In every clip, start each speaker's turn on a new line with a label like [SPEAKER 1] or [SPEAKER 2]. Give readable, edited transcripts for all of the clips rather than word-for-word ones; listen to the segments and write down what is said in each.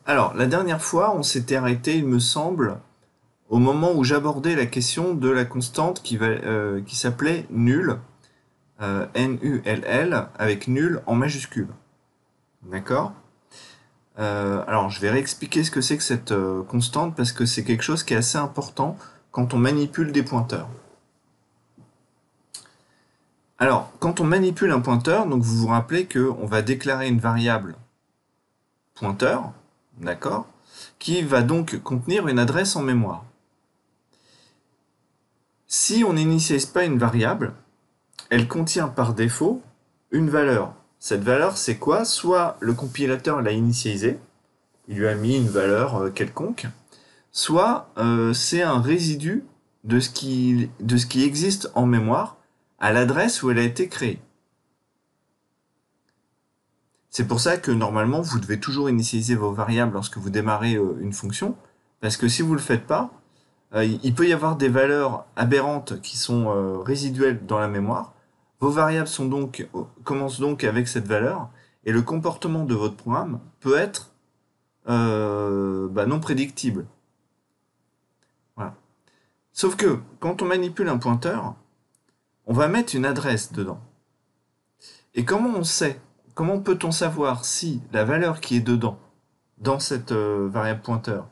[SPEAKER 1] Alors, la dernière fois, on s'était arrêté, il me semble, au moment où j'abordais la question de la constante qui s'appelait nul, N-U-L-L, avec nul en majuscule. D'accord? Alors, je vais réexpliquer ce que c'est que cette constante parce que c'est quelque chose qui est assez important quand on manipule des pointeurs. Alors, quand on manipule un pointeur, donc vous vous rappelez qu'on va déclarer une variable pointeur, d'accord, qui va donc contenir une adresse en mémoire. Si on n'initialise pas une variable, elle contient par défaut une valeur. Cette valeur, c'est quoi? Soit le compilateur l'a initialisée, il lui a mis une valeur quelconque, soit c'est un résidu de ce qui existe en mémoire à l'adresse où elle a été créée. C'est pour ça que normalement, vous devez toujours initialiser vos variables lorsque vous démarrez une fonction, parce que si vous ne le faites pas, il peut y avoir des valeurs aberrantes qui sont résiduelles dans la mémoire. Vos variables commencent donc avec cette valeur, et le comportement de votre programme peut être non prédictible. Voilà. Sauf que quand on manipule un pointeur, on va mettre une adresse dedans. Et comment peut-on savoir si la valeur qui est dedans, dans cette variable pointeur,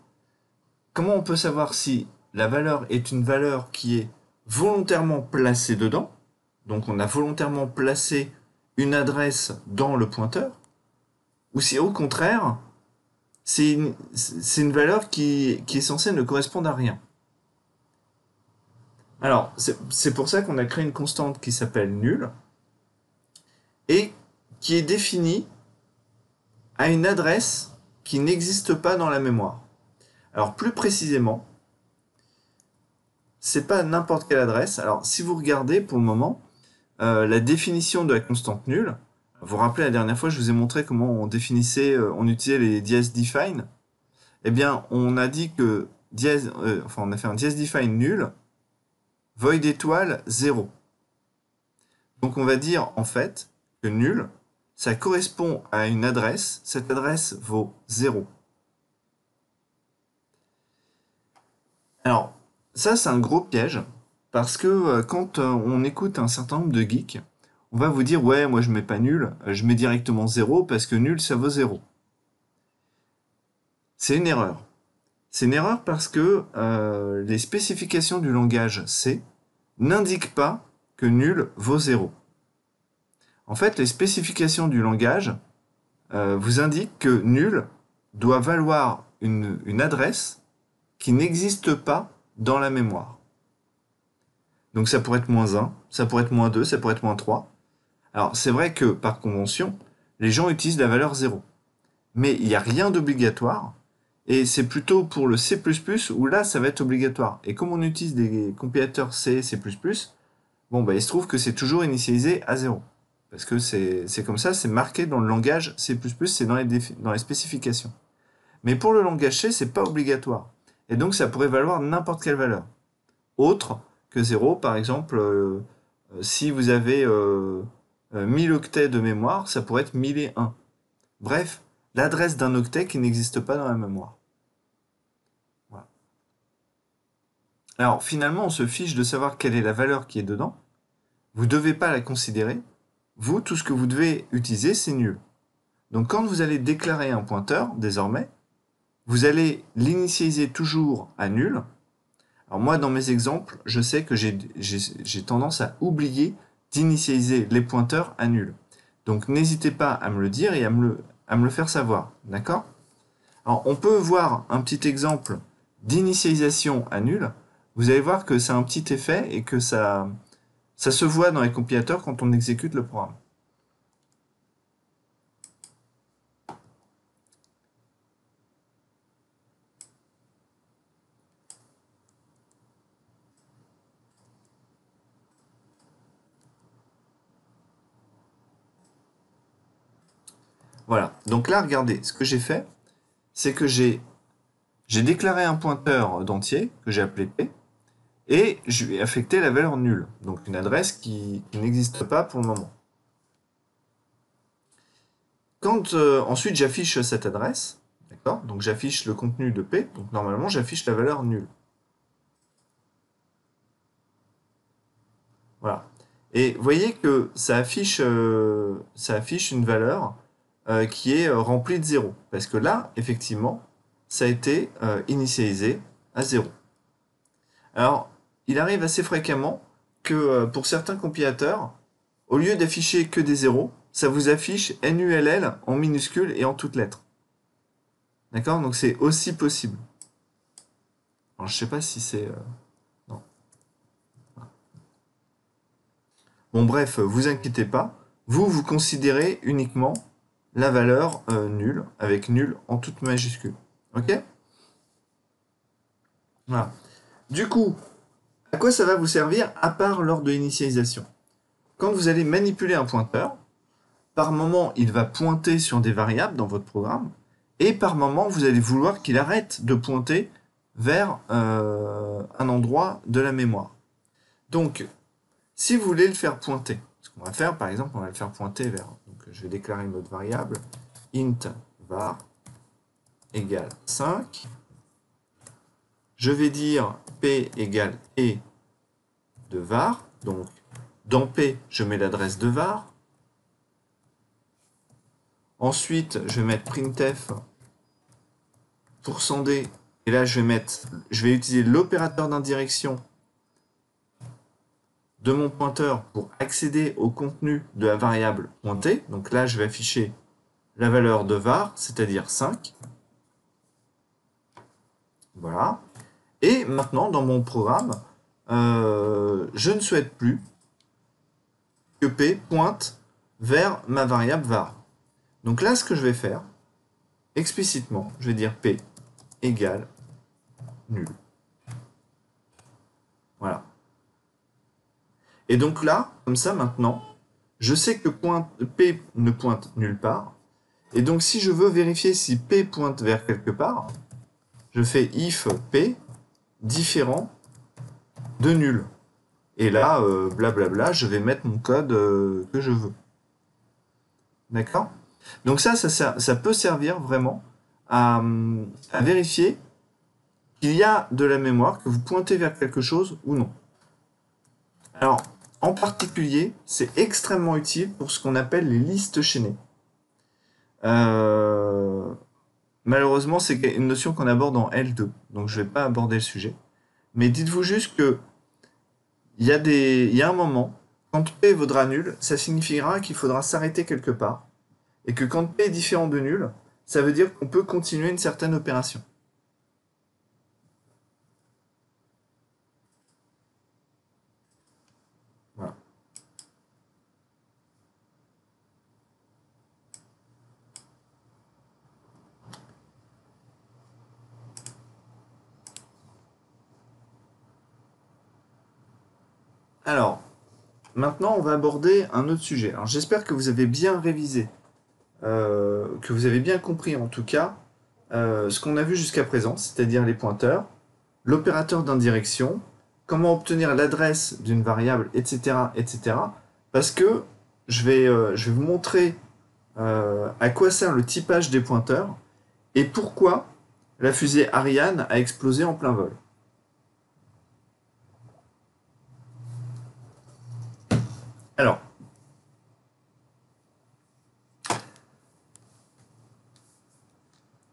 [SPEAKER 1] comment on peut savoir si la valeur est une valeur qui est volontairement placée dedans, donc on a volontairement placé une adresse dans le pointeur, ou si au contraire, c'est une valeur qui est censée ne correspondre à rien. Alors, c'est pour ça qu'on a créé une constante qui s'appelle nul, et qui est définie à une adresse qui n'existe pas dans la mémoire. Alors plus précisément, c'est pas n'importe quelle adresse. Alors si vous regardez pour le moment la définition de la constante nulle, vous vous rappelez la dernière fois je vous ai montré comment on définissait, on utilisait les dièse define. Eh bien on a dit que on a fait un dièse define nul, void étoile 0. Donc on va dire en fait que nul, ça correspond à une adresse, cette adresse vaut 0. Alors, ça c'est un gros piège, parce que quand on écoute un certain nombre de geeks, on va vous dire ouais, moi je mets pas nul, je mets directement 0 parce que nul ça vaut 0. C'est une erreur. C'est une erreur parce que les spécifications du langage C n'indiquent pas que nul vaut 0. En fait, les spécifications du langage vous indiquent que nul doit valoir une adresse qui n'existe pas dans la mémoire. Donc ça pourrait être -1, ça pourrait être -2, ça pourrait être -3. Alors c'est vrai que par convention, les gens utilisent la valeur 0. Mais il n'y a rien d'obligatoire, et c'est plutôt pour le C++ où là ça va être obligatoire. Et comme on utilise des compilateurs C, C++, bon bah il se trouve que c'est toujours initialisé à 0. Parce que c'est comme ça, c'est marqué dans le langage C++, c'est dans les spécifications. Mais pour le langage C, c'est pas obligatoire. Et donc ça pourrait valoir n'importe quelle valeur. Autre que 0, par exemple, si vous avez 1000 octets de mémoire, ça pourrait être 1001. Bref, l'adresse d'un octet qui n'existe pas dans la mémoire. Voilà. Alors finalement, on se fiche de savoir quelle est la valeur qui est dedans. Vous ne devez pas la considérer. Vous, tout ce que vous devez utiliser, c'est nul. Donc quand vous allez déclarer un pointeur, désormais, vous allez l'initialiser toujours à nul. Alors moi, dans mes exemples, je sais que j'ai tendance à oublier d'initialiser les pointeurs à nul. Donc n'hésitez pas à me le dire et à me le faire savoir. D'accord? Alors on peut voir un petit exemple d'initialisation à nul. Vous allez voir que c'est un petit effet et que ça se voit dans les compilateurs quand on exécute le programme. Voilà, donc là, regardez, ce que j'ai fait, c'est que j'ai déclaré un pointeur d'entier, que j'ai appelé P, et je lui ai affecté la valeur nulle, donc une adresse qui n'existe pas pour le moment. Quand ensuite j'affiche cette adresse, D'accord? Donc j'affiche le contenu de P, donc normalement j'affiche la valeur nulle. Voilà. Et vous voyez que ça affiche une valeur qui est remplie de 0. Parce que là, effectivement, ça a été initialisé à 0. Alors, il arrive assez fréquemment que pour certains compilateurs, au lieu d'afficher que des zéros, ça vous affiche NULL en minuscules et en toutes lettres. D'accord? Donc c'est aussi possible. Alors, je sais pas si c'est... non. Bon, bref, vous inquiétez pas. Vous considérez uniquement la valeur nulle, avec nul en toute majuscule. Ok? Voilà. Du coup, à quoi ça va vous servir à part lors de l'initialisation? Quand vous allez manipuler un pointeur, par moment, il va pointer sur des variables dans votre programme, et par moment, vous allez vouloir qu'il arrête de pointer vers un endroit de la mémoire. Donc, si vous voulez le faire pointer, ce qu'on va faire, par exemple, on va le faire pointer vers... Donc, je vais déclarer une autre variable, int var égale 5. Je vais dire p égale e de var. Donc, dans p, je mets l'adresse de var. Ensuite, je vais mettre printf %d. Et là, je vais utiliser l'opérateur d'indirection de mon pointeur pour accéder au contenu de la variable pointée. Donc là, je vais afficher la valeur de var, c'est-à-dire 5. Voilà. Et maintenant, dans mon programme, je ne souhaite plus que P pointe vers ma variable var. Donc là, ce que je vais faire, explicitement, je vais dire P égale nul. Voilà. Et donc là, comme ça maintenant, je sais que P ne pointe nulle part. Et donc si je veux vérifier si P pointe vers quelque part, je fais if P différent de nul. Et là, blablabla, je vais mettre mon code que je veux. D'accord? Donc ça peut servir vraiment à vérifier qu'il y a de la mémoire, que vous pointez vers quelque chose ou non. Alors, en particulier, c'est extrêmement utile pour ce qu'on appelle les listes chaînées. Malheureusement, c'est une notion qu'on aborde en L2, donc je ne vais pas aborder le sujet. Mais dites-vous juste que il y a un moment, quand P vaudra nul, ça signifiera qu'il faudra s'arrêter quelque part. Et que quand P est différent de nul, ça veut dire qu'on peut continuer une certaine opération. Voilà. Alors, maintenant, on va aborder un autre sujet. Alors, j'espère que vous avez bien révisé, que vous avez bien compris en tout cas ce qu'on a vu jusqu'à présent, c'est-à-dire les pointeurs, l'opérateur d'indirection, comment obtenir l'adresse d'une variable, etc., etc. Parce que je vais vous montrer à quoi sert le typage des pointeurs et pourquoi la fusée Ariane a explosé en plein vol. Alors,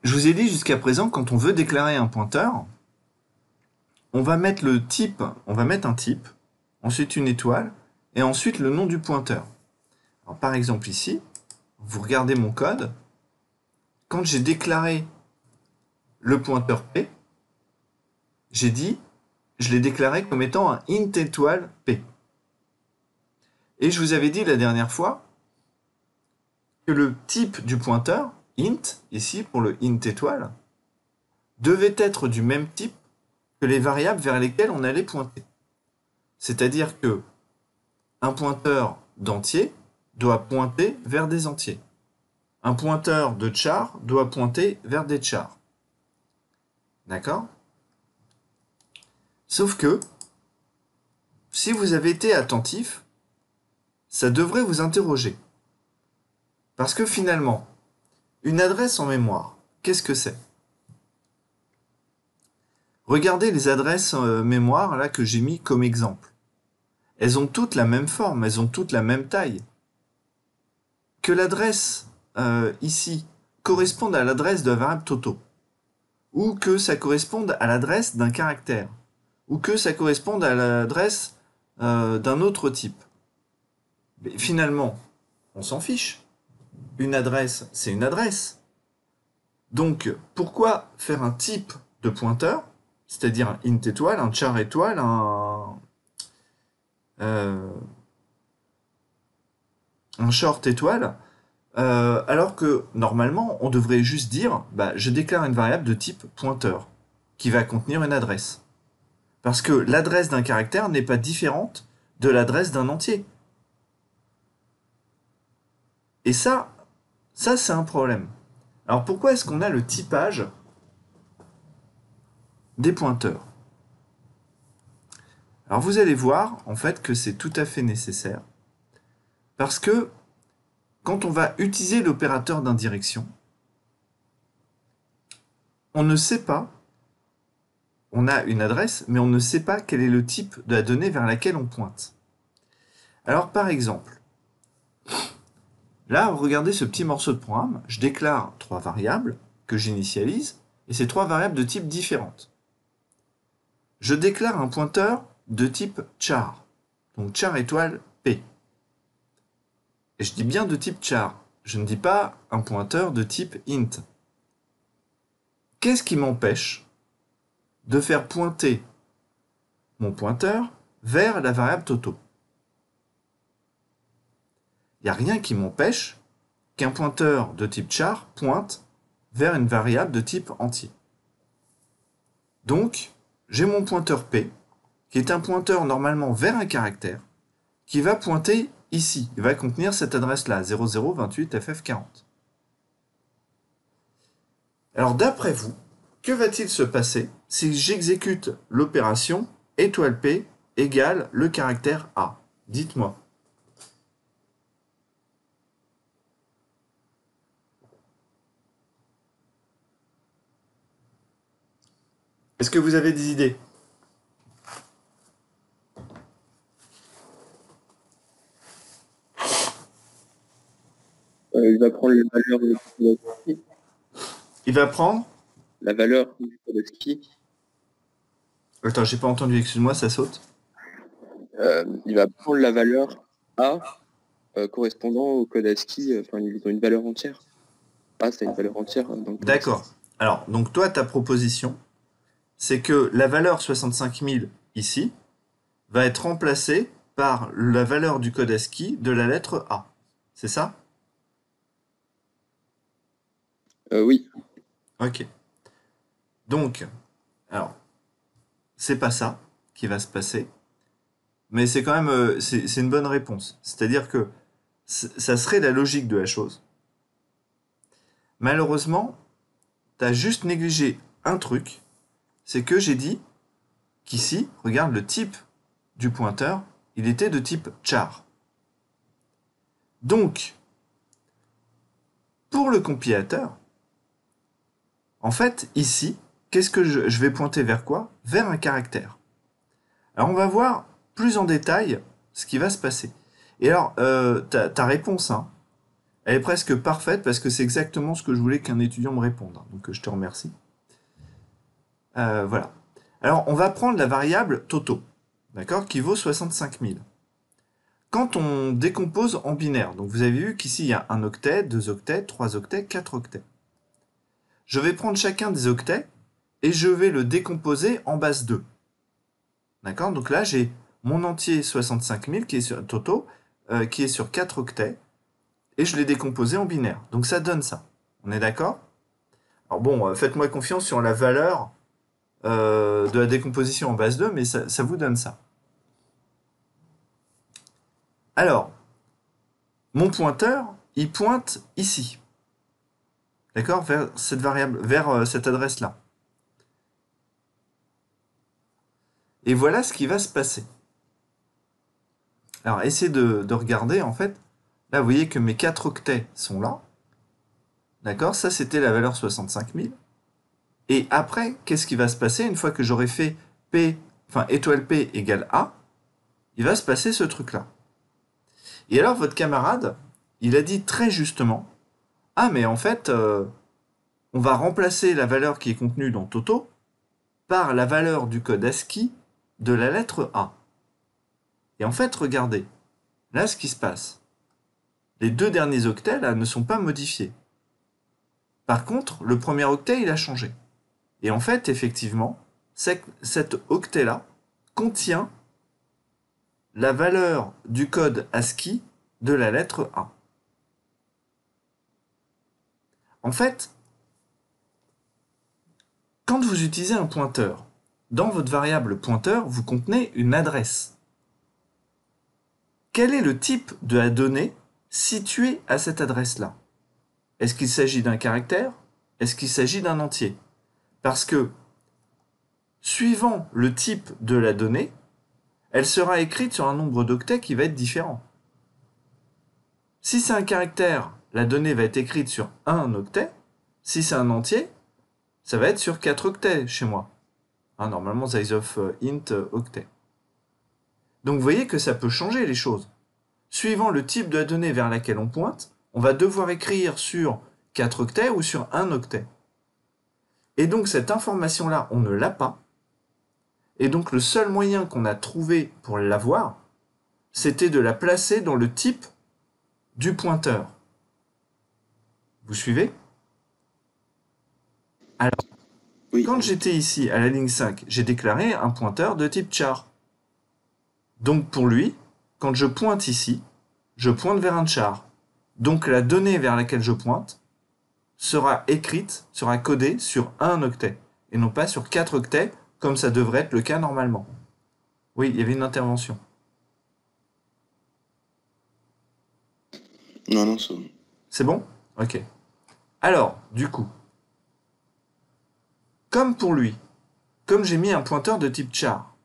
[SPEAKER 1] je vous ai dit jusqu'à présent, quand on veut déclarer un pointeur, on va mettre le type, on va mettre un type, ensuite une étoile, et ensuite le nom du pointeur. Alors, par exemple ici, vous regardez mon code, quand j'ai déclaré le pointeur P, j'ai dit, je l'ai déclaré comme étant un int étoile P. Et je vous avais dit la dernière fois que le type du pointeur, int, ici pour le int étoile, devait être du même type que les variables vers lesquelles on allait pointer. C'est-à-dire que un pointeur d'entier doit pointer vers des entiers. Un pointeur de char doit pointer vers des chars. D'accord? Sauf que, si vous avez été attentif, ça devrait vous interroger. Parce que finalement, une adresse en mémoire, qu'est-ce que c'est? Regardez les adresses mémoire là que j'ai mis comme exemple. Elles ont toutes la même forme, elles ont toutes la même taille. Que l'adresse ici corresponde à l'adresse de la variable Toto, ou que ça corresponde à l'adresse d'un caractère, ou que ça corresponde à l'adresse d'un autre type. Mais finalement, on s'en fiche. Une adresse, c'est une adresse. Donc, pourquoi faire un type de pointeur, c'est-à-dire un int étoile, un char étoile, un short étoile, alors que normalement, on devrait juste dire, bah, je déclare une variable de type pointeur, qui va contenir une adresse. Parce que l'adresse d'un caractère n'est pas différente de l'adresse d'un entier. Et ça c'est un problème. Alors pourquoi est-ce qu'on a le typage des pointeurs? Alors vous allez voir en fait que c'est tout à fait nécessaire parce que quand on va utiliser l'opérateur d'indirection, on ne sait pas, on a une adresse, mais on ne sait pas quel est le type de la donnée vers laquelle on pointe. Alors par exemple, là regardez ce petit morceau de programme, je déclare 3 variables que j'initialise, et c'est 3 variables de type différentes. Je déclare un pointeur de type char, donc char étoile P. Et je dis bien de type char, je ne dis pas un pointeur de type int. Qu'est-ce qui m'empêche de faire pointer mon pointeur vers la variable Toto? Il n'y a rien qui m'empêche qu'un pointeur de type char pointe vers une variable de type entier. Donc, j'ai mon pointeur P, qui est un pointeur normalement vers un caractère, qui va pointer ici. Il va contenir cette adresse-là, 0028ff40. Alors d'après vous, que va-t-il se passer si j'exécute l'opération étoile P égale le caractère A? Dites-moi. Est-ce que vous avez des idées?
[SPEAKER 2] Il va prendre la valeur du Kodakski.
[SPEAKER 1] Il va prendre?
[SPEAKER 2] La valeur du Kodakski.
[SPEAKER 1] Attends, j'ai pas entendu, excuse-moi, ça saute.
[SPEAKER 2] Il va prendre la valeur A correspondant au Kodakski. Enfin, ils ont une valeur entière. A, c'est une valeur entière.
[SPEAKER 1] D'accord. Alors, donc toi, ta proposition, c'est que la valeur 65 000 ici va être remplacée par la valeur du code ASCII de la lettre A. C'est ça?
[SPEAKER 2] Oui.
[SPEAKER 1] Ok. Donc, alors, c'est pas ça qui va se passer, mais c'est quand même c'est une bonne réponse. C'est-à-dire que ça serait la logique de la chose. Malheureusement, tu as juste négligé un truc, c'est que j'ai dit qu'ici, regarde le type du pointeur, il était de type char. Donc, pour le compilateur, en fait, ici, qu'est-ce que je vais pointer vers quoi? Vers un caractère. Alors, on va voir plus en détail ce qui va se passer. Et alors, ta réponse, hein, elle est presque parfaite parce que c'est exactement ce que je voulais qu'un étudiant me réponde. Donc, je te remercie. Voilà. Alors, on va prendre la variable Toto, d'accord, qui vaut 65 000. Quand on décompose en binaire, donc vous avez vu qu'ici il y a un octet, 2 octets, 3 octets, 4 octets. Je vais prendre chacun des octets et je vais le décomposer en base 2. D'accord? Donc là, j'ai mon entier 65 000 qui est sur Toto, qui est sur 4 octets, et je l'ai décomposé en binaire. Donc ça donne ça. On est d'accord? Alors bon, faites-moi confiance sur la valeur de la décomposition en base 2, mais ça vous donne ça. Alors, mon pointeur, il pointe ici. D'accord? Vers cette variable, vers cette adresse-là. Et voilà ce qui va se passer. Alors, essayez de regarder, en fait. Là, vous voyez que mes 4 octets sont là. D'accord? Ça, c'était la valeur 65 000. Et après, qu'est-ce qui va se passer une fois que j'aurai fait P, enfin étoile P égale A? Il va se passer ce truc-là. Et alors, votre camarade, il a dit très justement, ah, mais en fait, on va remplacer la valeur qui est contenue dans Toto par la valeur du code ASCII de la lettre A. Et en fait, regardez, là, ce qui se passe. Les deux derniers octets, là, ne sont pas modifiés. Par contre, le premier octet, il a changé. Et en fait, effectivement, cet octet-là contient la valeur du code ASCII de la lettre A. En fait, quand vous utilisez un pointeur, dans votre variable pointeur, vous contenez une adresse. Quel est le type de la donnée située à cette adresse-là? Est-ce qu'il s'agit d'un caractère? Est-ce qu'il s'agit d'un entier? Parce que, suivant le type de la donnée, elle sera écrite sur un nombre d'octets qui va être différent. Si c'est un caractère, la donnée va être écrite sur un octet. Si c'est un entier, ça va être sur 4 octets chez moi. Hein, normalement, size of int octet. Donc vous voyez que ça peut changer les choses. Suivant le type de la donnée vers laquelle on pointe, on va devoir écrire sur 4 octets ou sur 1 octet. Et donc cette information-là, on ne l'a pas. Et donc le seul moyen qu'on a trouvé pour l'avoir, c'était de la placer dans le type du pointeur. Vous suivez? Alors,
[SPEAKER 2] Oui.
[SPEAKER 1] quand j'étais ici à la ligne 5, j'ai déclaré un pointeur de type char. Donc pour lui, quand je pointe ici, je pointe vers un char. Donc la donnée vers laquelle je pointe sera écrite, sera codée sur un octet, et non pas sur 4 octets, comme ça devrait être le cas normalement. Oui, il y avait une intervention.
[SPEAKER 2] Non, non, ça.
[SPEAKER 1] C'est bon? Ok. Alors, du coup, comme pour lui, comme j'ai mis un pointeur de type char,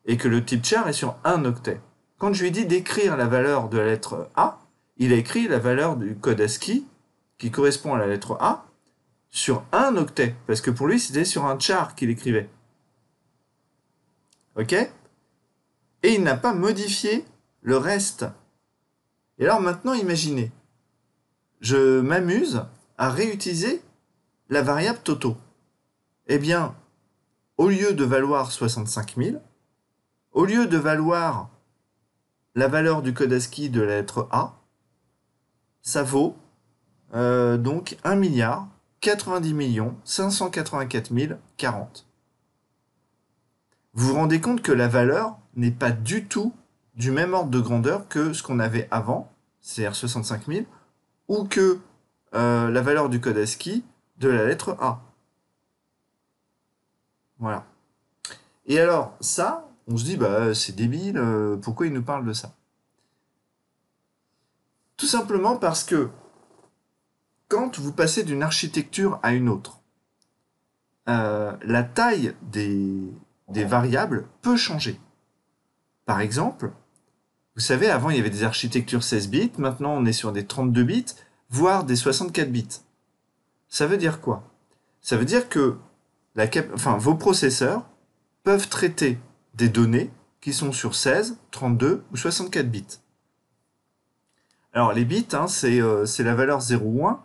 [SPEAKER 1] et que le type char est sur un octet, quand je lui ai dit d'écrire la valeur de la lettre A, il a écrit la valeur du code ASCII, qui correspond à la lettre A, sur un octet, parce que pour lui, c'était sur un char qu'il écrivait. Ok? Et il n'a pas modifié le reste. Et alors maintenant, imaginez, je m'amuse à réutiliser la variable Toto. Eh bien, au lieu de valoir 65 000, au lieu de valoir la valeur du code ASCII de la lettre A, ça vaut donc 1 milliard 90 584 040. Vous vous rendez compte que la valeur n'est pas du tout du même ordre de grandeur que ce qu'on avait avant, c'est-à-dire 65 000, ou que la valeur du code ASCII de la lettre A. Voilà. Et alors, ça, on se dit, bah, c'est débile, pourquoi il nous parle de ça? Tout simplement parce que quand vous passez d'une architecture à une autre, la taille des variables peut changer. Par exemple, vous savez, avant il y avait des architectures 16 bits, maintenant on est sur des 32 bits, voire des 64 bits. Ça veut dire quoi? Ça veut dire que vos processeurs peuvent traiter des données qui sont sur 16, 32 ou 64 bits. Alors les bits, hein, c'est la valeur 0 ou 1,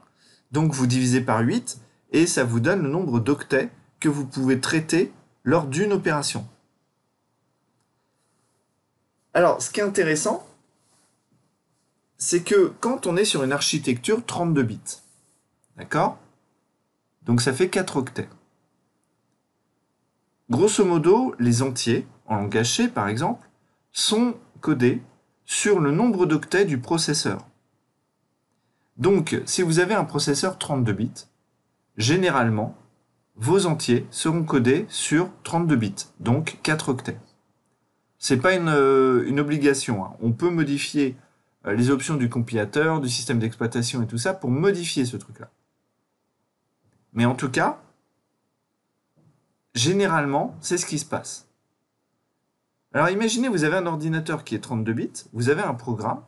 [SPEAKER 1] donc vous divisez par 8 et ça vous donne le nombre d'octets que vous pouvez traiter lors d'une opération. Alors ce qui est intéressant, c'est que quand on est sur une architecture 32 bits, d'accord? Donc ça fait 4 octets. Grosso modo, les entiers, en langage C par exemple, sont codés sur le nombre d'octets du processeur. Donc, si vous avez un processeur 32 bits, généralement, vos entiers seront codés sur 32 bits, donc 4 octets. C'est pas une obligation, hein. On peut modifier les options du compilateur, du système d'exploitation et tout ça pour modifier ce truc-là. Mais en tout cas, généralement, c'est ce qui se passe. Alors imaginez, vous avez un ordinateur qui est 32 bits, vous avez un programme,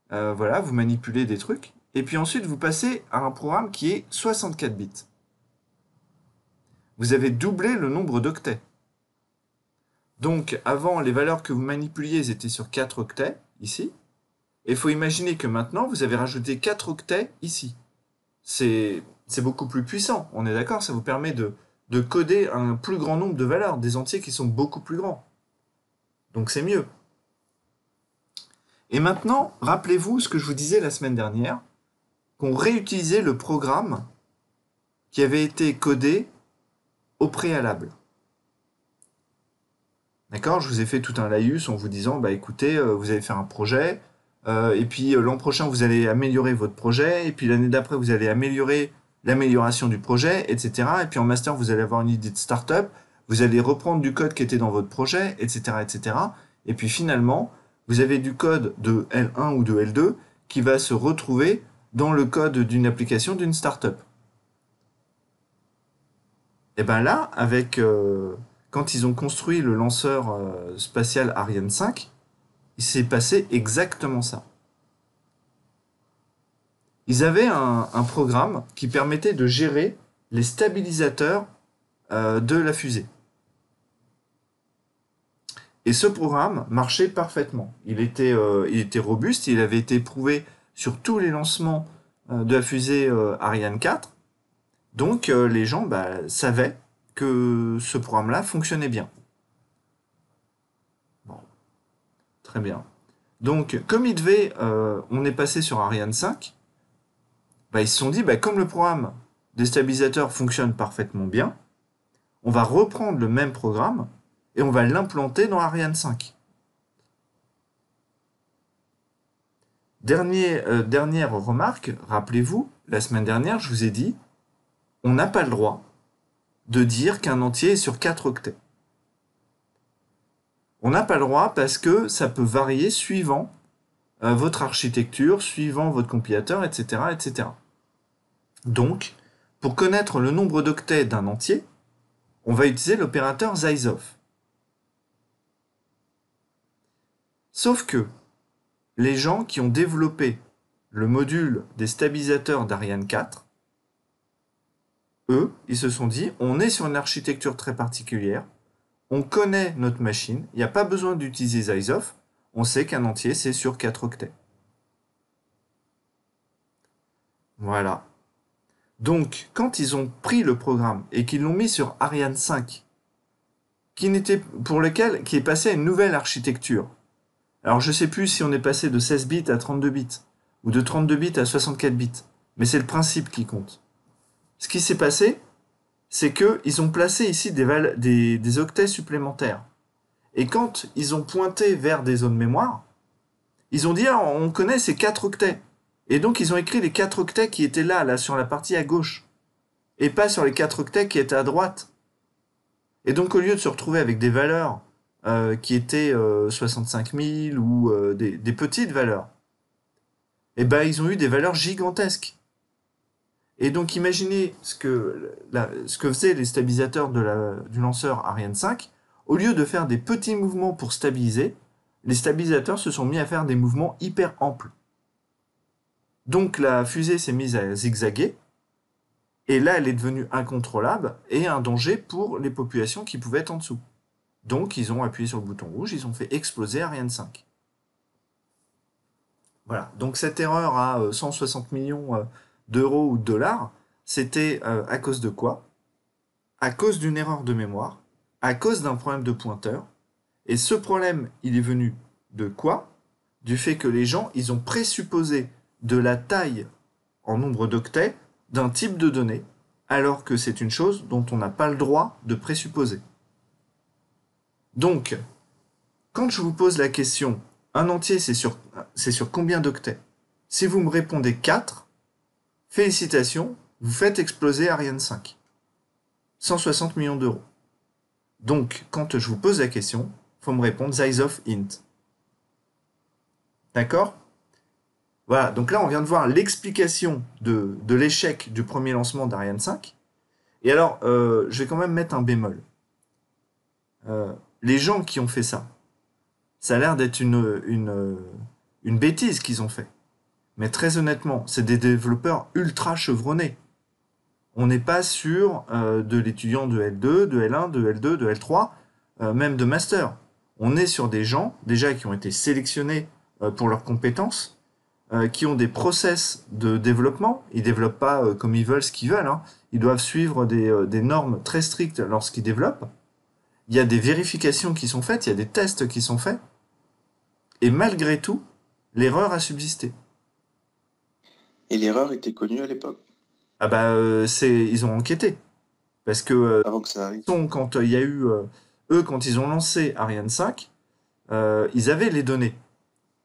[SPEAKER 1] voilà, vous manipulez des trucs, et puis ensuite vous passez à un programme qui est 64 bits. Vous avez doublé le nombre d'octets. Donc avant, les valeurs que vous manipuliez étaient sur 4 octets, ici. Et il faut imaginer que maintenant, vous avez rajouté 4 octets ici. C'est beaucoup plus puissant, on est d'accord, ça vous permet de coder un plus grand nombre de valeurs, des entiers qui sont beaucoup plus grands. Donc c'est mieux. Et maintenant, rappelez-vous ce que je vous disais la semaine dernière, qu'on réutilisait le programme qui avait été codé au préalable. D'accord? Je vous ai fait tout un laïus en vous disant, bah écoutez, vous allez faire un projet, et puis l'an prochain, vous allez améliorer votre projet, et puis l'année d'après, vous allez améliorer l'amélioration du projet, etc. Et puis en master, vous allez avoir une idée de start-up, vous allez reprendre du code qui était dans votre projet, etc., etc. Et puis finalement, vous avez du code de L1 ou de L2 qui va se retrouver dans le code d'une application d'une start-up. Et bien là, quand ils ont construit le lanceur spatial Ariane 5, il s'est passé exactement ça. Ils avaient un programme qui permettait de gérer les stabilisateurs de la fusée. Et ce programme marchait parfaitement. Il était robuste, il avait été prouvé sur tous les lancements de la fusée Ariane 4. Donc les gens savaient que ce programme-là fonctionnait bien. Bon, très bien. Donc comme on est passé sur Ariane 5, ils se sont dit, comme le programme des stabilisateurs fonctionne parfaitement bien, on va reprendre le même programme et on va l'implanter dans Ariane 5. Dernière remarque, rappelez-vous, la semaine dernière, je vous ai dit, on n'a pas le droit de dire qu'un entier est sur 4 octets. On n'a pas le droit parce que ça peut varier suivant votre architecture, suivant votre compilateur, etc., etc. Donc, pour connaître le nombre d'octets d'un entier, on va utiliser l'opérateur Zeisoff. Sauf que les gens qui ont développé le module des stabilisateurs d'Ariane 4, eux, ils se sont dit, on est sur une architecture très particulière, on connaît notre machine, il n'y a pas besoin d'utiliser Zeisoff, on sait qu'un entier, c'est sur 4 octets. Voilà. Donc, quand ils ont pris le programme et qu'ils l'ont mis sur Ariane 5, qui est passé à une nouvelle architecture. Alors, je ne sais plus si on est passé de 16 bits à 32 bits, ou de 32 bits à 64 bits, mais c'est le principe qui compte. Ce qui s'est passé, c'est qu'ils ont placé ici des octets supplémentaires. Et quand ils ont pointé vers des zones mémoire, ils ont dit, on connaît ces 4 octets. Et donc, ils ont écrit les 4 octets qui étaient là, sur la partie à gauche. Et pas sur les 4 octets qui étaient à droite. Et donc, au lieu de se retrouver avec des valeurs qui étaient 65 000 ou des petites valeurs, ils ont eu des valeurs gigantesques. Et donc, imaginez ce que faisaient les stabilisateurs du lanceur Ariane 5. Au lieu de faire des petits mouvements pour stabiliser, les stabilisateurs se sont mis à faire des mouvements hyper amples. Donc la fusée s'est mise à zigzaguer, et là elle est devenue incontrôlable et un danger pour les populations qui pouvaient être en dessous. Donc ils ont appuyé sur le bouton rouge, ils ont fait exploser Ariane 5. Voilà, donc cette erreur à 160 millions d'euros ou de dollars, c'était à cause de quoi? À cause d'une erreur de mémoire, à cause d'un problème de pointeur, et ce problème, il est venu de quoi? Du fait que les gens, ils ont présupposé de la taille en nombre d'octets d'un type de données, alors que c'est une chose dont on n'a pas le droit de présupposer. Donc, quand je vous pose la question, un entier c'est sur combien d'octets? Si vous me répondez 4, félicitations, vous faites exploser Ariane 5. 160 millions d'euros. Donc, quand je vous pose la question, il faut me répondre Zeisoff int. D'accord? Voilà, donc là on vient de voir l'explication de l'échec du premier lancement d'Ariane 5. Et alors, je vais quand même mettre un bémol. Les gens qui ont fait ça, ça a l'air d'être une bêtise qu'ils ont fait. Mais très honnêtement, c'est des développeurs ultra chevronnés. On n'est pas sur de l'étudiant de L2, de L1, de L2, de L3, même de master. On est sur des gens déjà qui ont été sélectionnés pour leurs compétences, qui ont des process de développement. Ils développent pas comme ils veulent ce qu'ils veulent, hein. Ils doivent suivre des normes très strictes lorsqu'ils développent. Il y a des vérifications qui sont faites, il y a des tests qui sont faits. Et malgré tout, l'erreur a subsisté.
[SPEAKER 2] Et l'erreur était connue à l'époque,
[SPEAKER 1] Ah bah, ils ont enquêté. Parce que
[SPEAKER 2] avant que ça arrive.
[SPEAKER 1] quand il y a eu... eux, quand ils ont lancé Ariane 5, ils avaient les données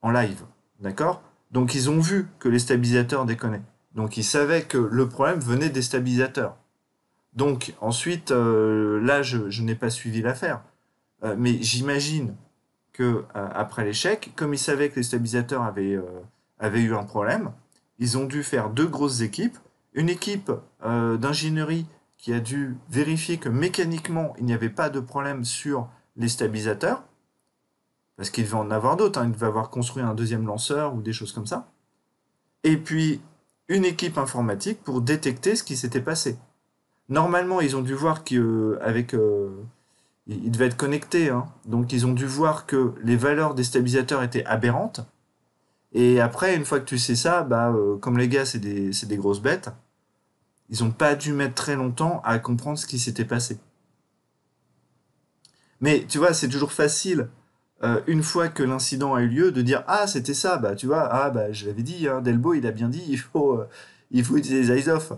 [SPEAKER 1] en live. D'accord? Donc ils ont vu que les stabilisateurs déconnaient. Donc ils savaient que le problème venait des stabilisateurs. Donc ensuite, là, je n'ai pas suivi l'affaire. Mais j'imagine que après l'échec, comme ils savaient que les stabilisateurs avaient eu un problème, ils ont dû faire deux grosses équipes. Une équipe d'ingénierie qui a dû vérifier que mécaniquement, il n'y avait pas de problème sur les stabilisateurs, parce qu'il devait en avoir d'autres, hein. Il devait avoir construit un deuxième lanceur ou des choses comme ça. Et puis, une équipe informatique pour détecter ce qui s'était passé. Normalement, ils ont dû voir qu'avec ils devaient être connectés, hein. Donc ils ont dû voir que les valeurs des stabilisateurs étaient aberrantes. Et après, une fois que tu sais ça, bah, comme les gars, c'est des grosses bêtes, ils n'ont pas dû mettre très longtemps à comprendre ce qui s'était passé. Mais tu vois, c'est toujours facile, une fois que l'incident a eu lieu, de dire ah c'était ça, bah tu vois, ah bah je l'avais dit, hein, Delbo il a bien dit, il faut utiliser les eyes off,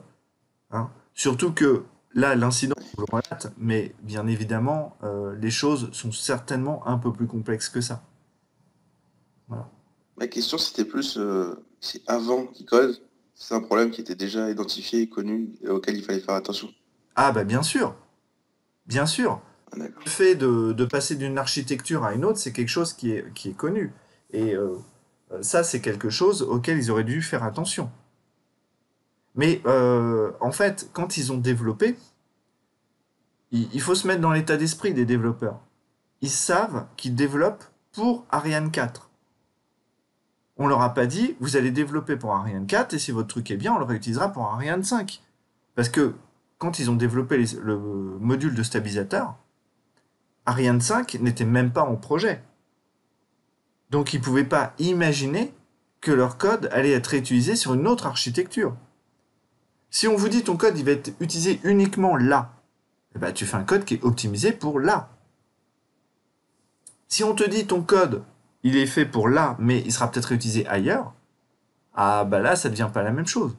[SPEAKER 1] hein. Surtout que là, l'incident, on le relate, mais bien évidemment, les choses sont certainement un peu plus complexes que ça. Voilà.
[SPEAKER 2] Ma question, c'était plus si avant qu'il cause, c'est un problème qui était déjà identifié, connu, et auquel il fallait faire attention.
[SPEAKER 1] Ah bah bien sûr, bien sûr.
[SPEAKER 2] Ah, d'accord.
[SPEAKER 1] Le fait de passer d'une architecture à une autre, c'est quelque chose qui est connu. Et ça, c'est quelque chose auquel ils auraient dû faire attention. Mais en fait, quand ils ont développé, il faut se mettre dans l'état d'esprit des développeurs. Ils savent qu'ils développent pour Ariane 4. On leur a pas dit, vous allez développer pour Ariane 4 et si votre truc est bien, on le réutilisera pour Ariane 5. Parce que quand ils ont développé le module de stabilisateur, Ariane 5 n'était même pas en projet. Donc ils ne pouvaient pas imaginer que leur code allait être réutilisé sur une autre architecture. Si on vous dit ton code il va être utilisé uniquement là, eh ben, tu fais un code qui est optimisé pour là. Si on te dit ton code il est fait pour là, mais il sera peut-être réutilisé ailleurs, ah bah là ça ne devient pas la même chose.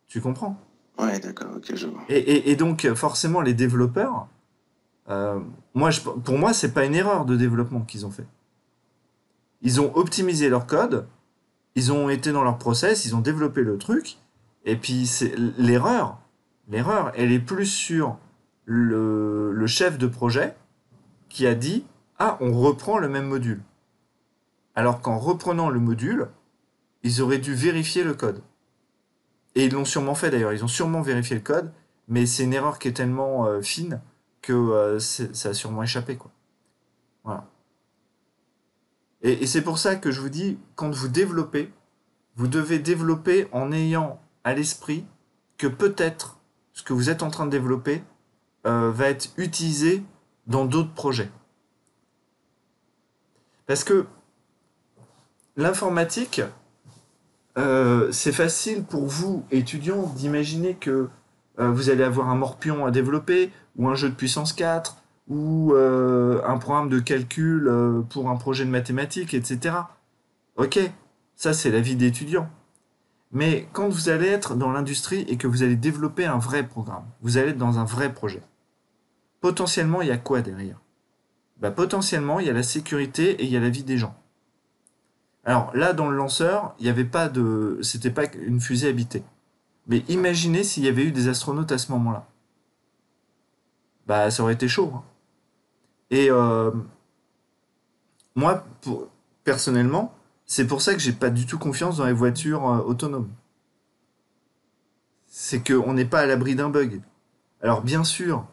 [SPEAKER 1] Tu comprends?
[SPEAKER 2] Ouais, d'accord, ok, je vois.
[SPEAKER 1] Et donc forcément les développeurs, euh, pour moi c'est pas une erreur de développement qu'ils ont fait. Ils ont optimisé leur code, ils ont été dans leur process, ils ont développé le truc, et puis l'erreur, elle est plus sur le chef de projet qui a dit ah on reprend le même module. Alors qu'en reprenant le module, ils auraient dû vérifier le code. Et ils l'ont sûrement fait d'ailleurs, ils ont sûrement vérifié le code, mais c'est une erreur qui est tellement fine que ça a sûrement échappé, quoi. Voilà. Et c'est pour ça que je vous dis, quand vous développez, vous devez développer en ayant à l'esprit que peut-être ce que vous êtes en train de développer va être utilisé dans d'autres projets. Parce que l'informatique, c'est facile pour vous, étudiants, d'imaginer que vous allez avoir un morpion à développer, ou un jeu de puissance 4, ou un programme de calcul pour un projet de mathématiques, etc. Ok, ça c'est la vie d'étudiant. Mais quand vous allez être dans l'industrie et que vous allez développer un vrai programme, vous allez être dans un vrai projet. Potentiellement, il y a quoi derrière? Bah, potentiellement, il y a la sécurité et il y a la vie des gens. Alors là, dans le lanceur, il n'y avait pas de, c'était pas une fusée habitée. Mais imaginez s'il y avait eu des astronautes à ce moment-là. Bah, ça aurait été chaud, hein. Et moi, personnellement, c'est pour ça que j'ai pas du tout confiance dans les voitures autonomes. C'est qu'on n'est pas à l'abri d'un bug. Alors bien sûr,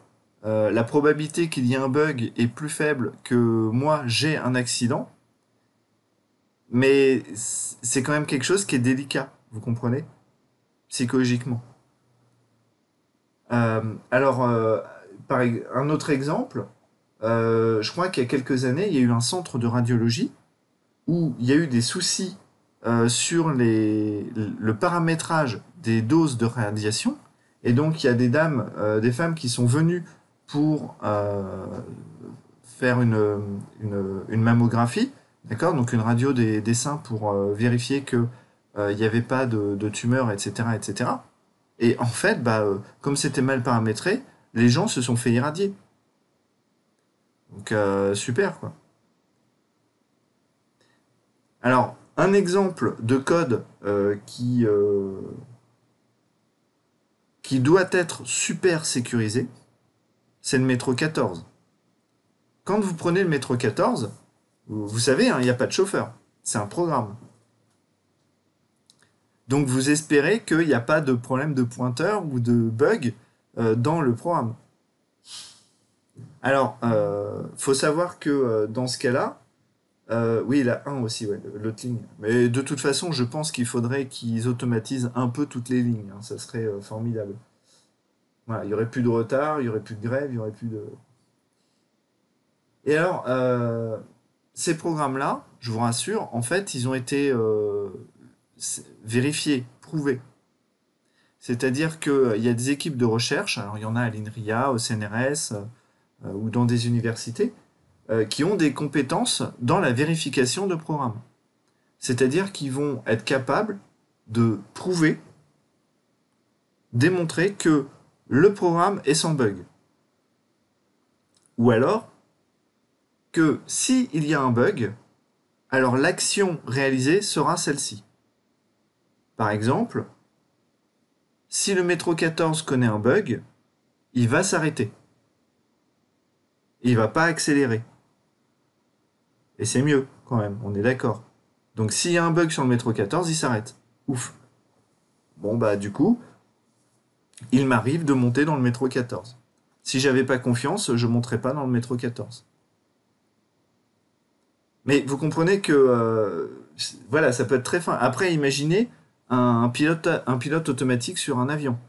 [SPEAKER 1] la probabilité qu'il y ait un bug est plus faible que moi j'ai un accident, Mais c'est quand même quelque chose qui est délicat, vous comprenez? Psychologiquement. Alors, un autre exemple, je crois qu'il y a quelques années, il y a eu un centre de radiologie où il y a eu des soucis sur le paramétrage des doses de radiation. Et donc, il y a des femmes qui sont venues pour faire une mammographie, d'accord? Donc, une radio des seins pour vérifier que il n'y avait pas de tumeur, etc., etc. Et en fait, comme c'était mal paramétré, les gens se sont fait irradier. Donc, super, quoi. Alors, un exemple de code qui doit être super sécurisé, c'est le métro 14. Quand vous prenez le métro 14, vous savez, hein, il n'y a pas de chauffeur. C'est un programme. Donc vous espérez qu'il n'y a pas de problème de pointeur ou de bug dans le programme. Alors, faut savoir que dans ce cas-là, oui, il a un aussi, ouais, l'autre ligne. Mais de toute façon, je pense qu'il faudrait qu'ils automatisent un peu toutes les lignes, hein, ça serait formidable. Voilà, il y aurait plus de retard, il y aurait plus de grève, il y aurait plus de. Et alors, ces programmes-là, je vous rassure, en fait, ils ont été vérifiés, prouvés. C'est-à-dire qu'il y a des équipes de recherche, alors il y en a à l'INRIA, au CNRS ou dans des universités, qui ont des compétences dans la vérification de programmes. C'est-à-dire qu'ils vont être capables de prouver, démontrer que le programme est sans bug. Ou alors que s'il y a un bug, alors l'action réalisée sera celle-ci. Par exemple, si le métro 14 connaît un bug, il va s'arrêter. Il ne va pas accélérer. Et c'est mieux, quand même, on est d'accord. Donc s'il y a un bug sur le métro 14, il s'arrête. Ouf. Bon, du coup, il m'arrive de monter dans le métro 14. Si j'avais pas confiance, je monterais pas dans le métro 14. Mais vous comprenez que, voilà, ça peut être très fin. Après, imaginez un pilote automatique sur un avion.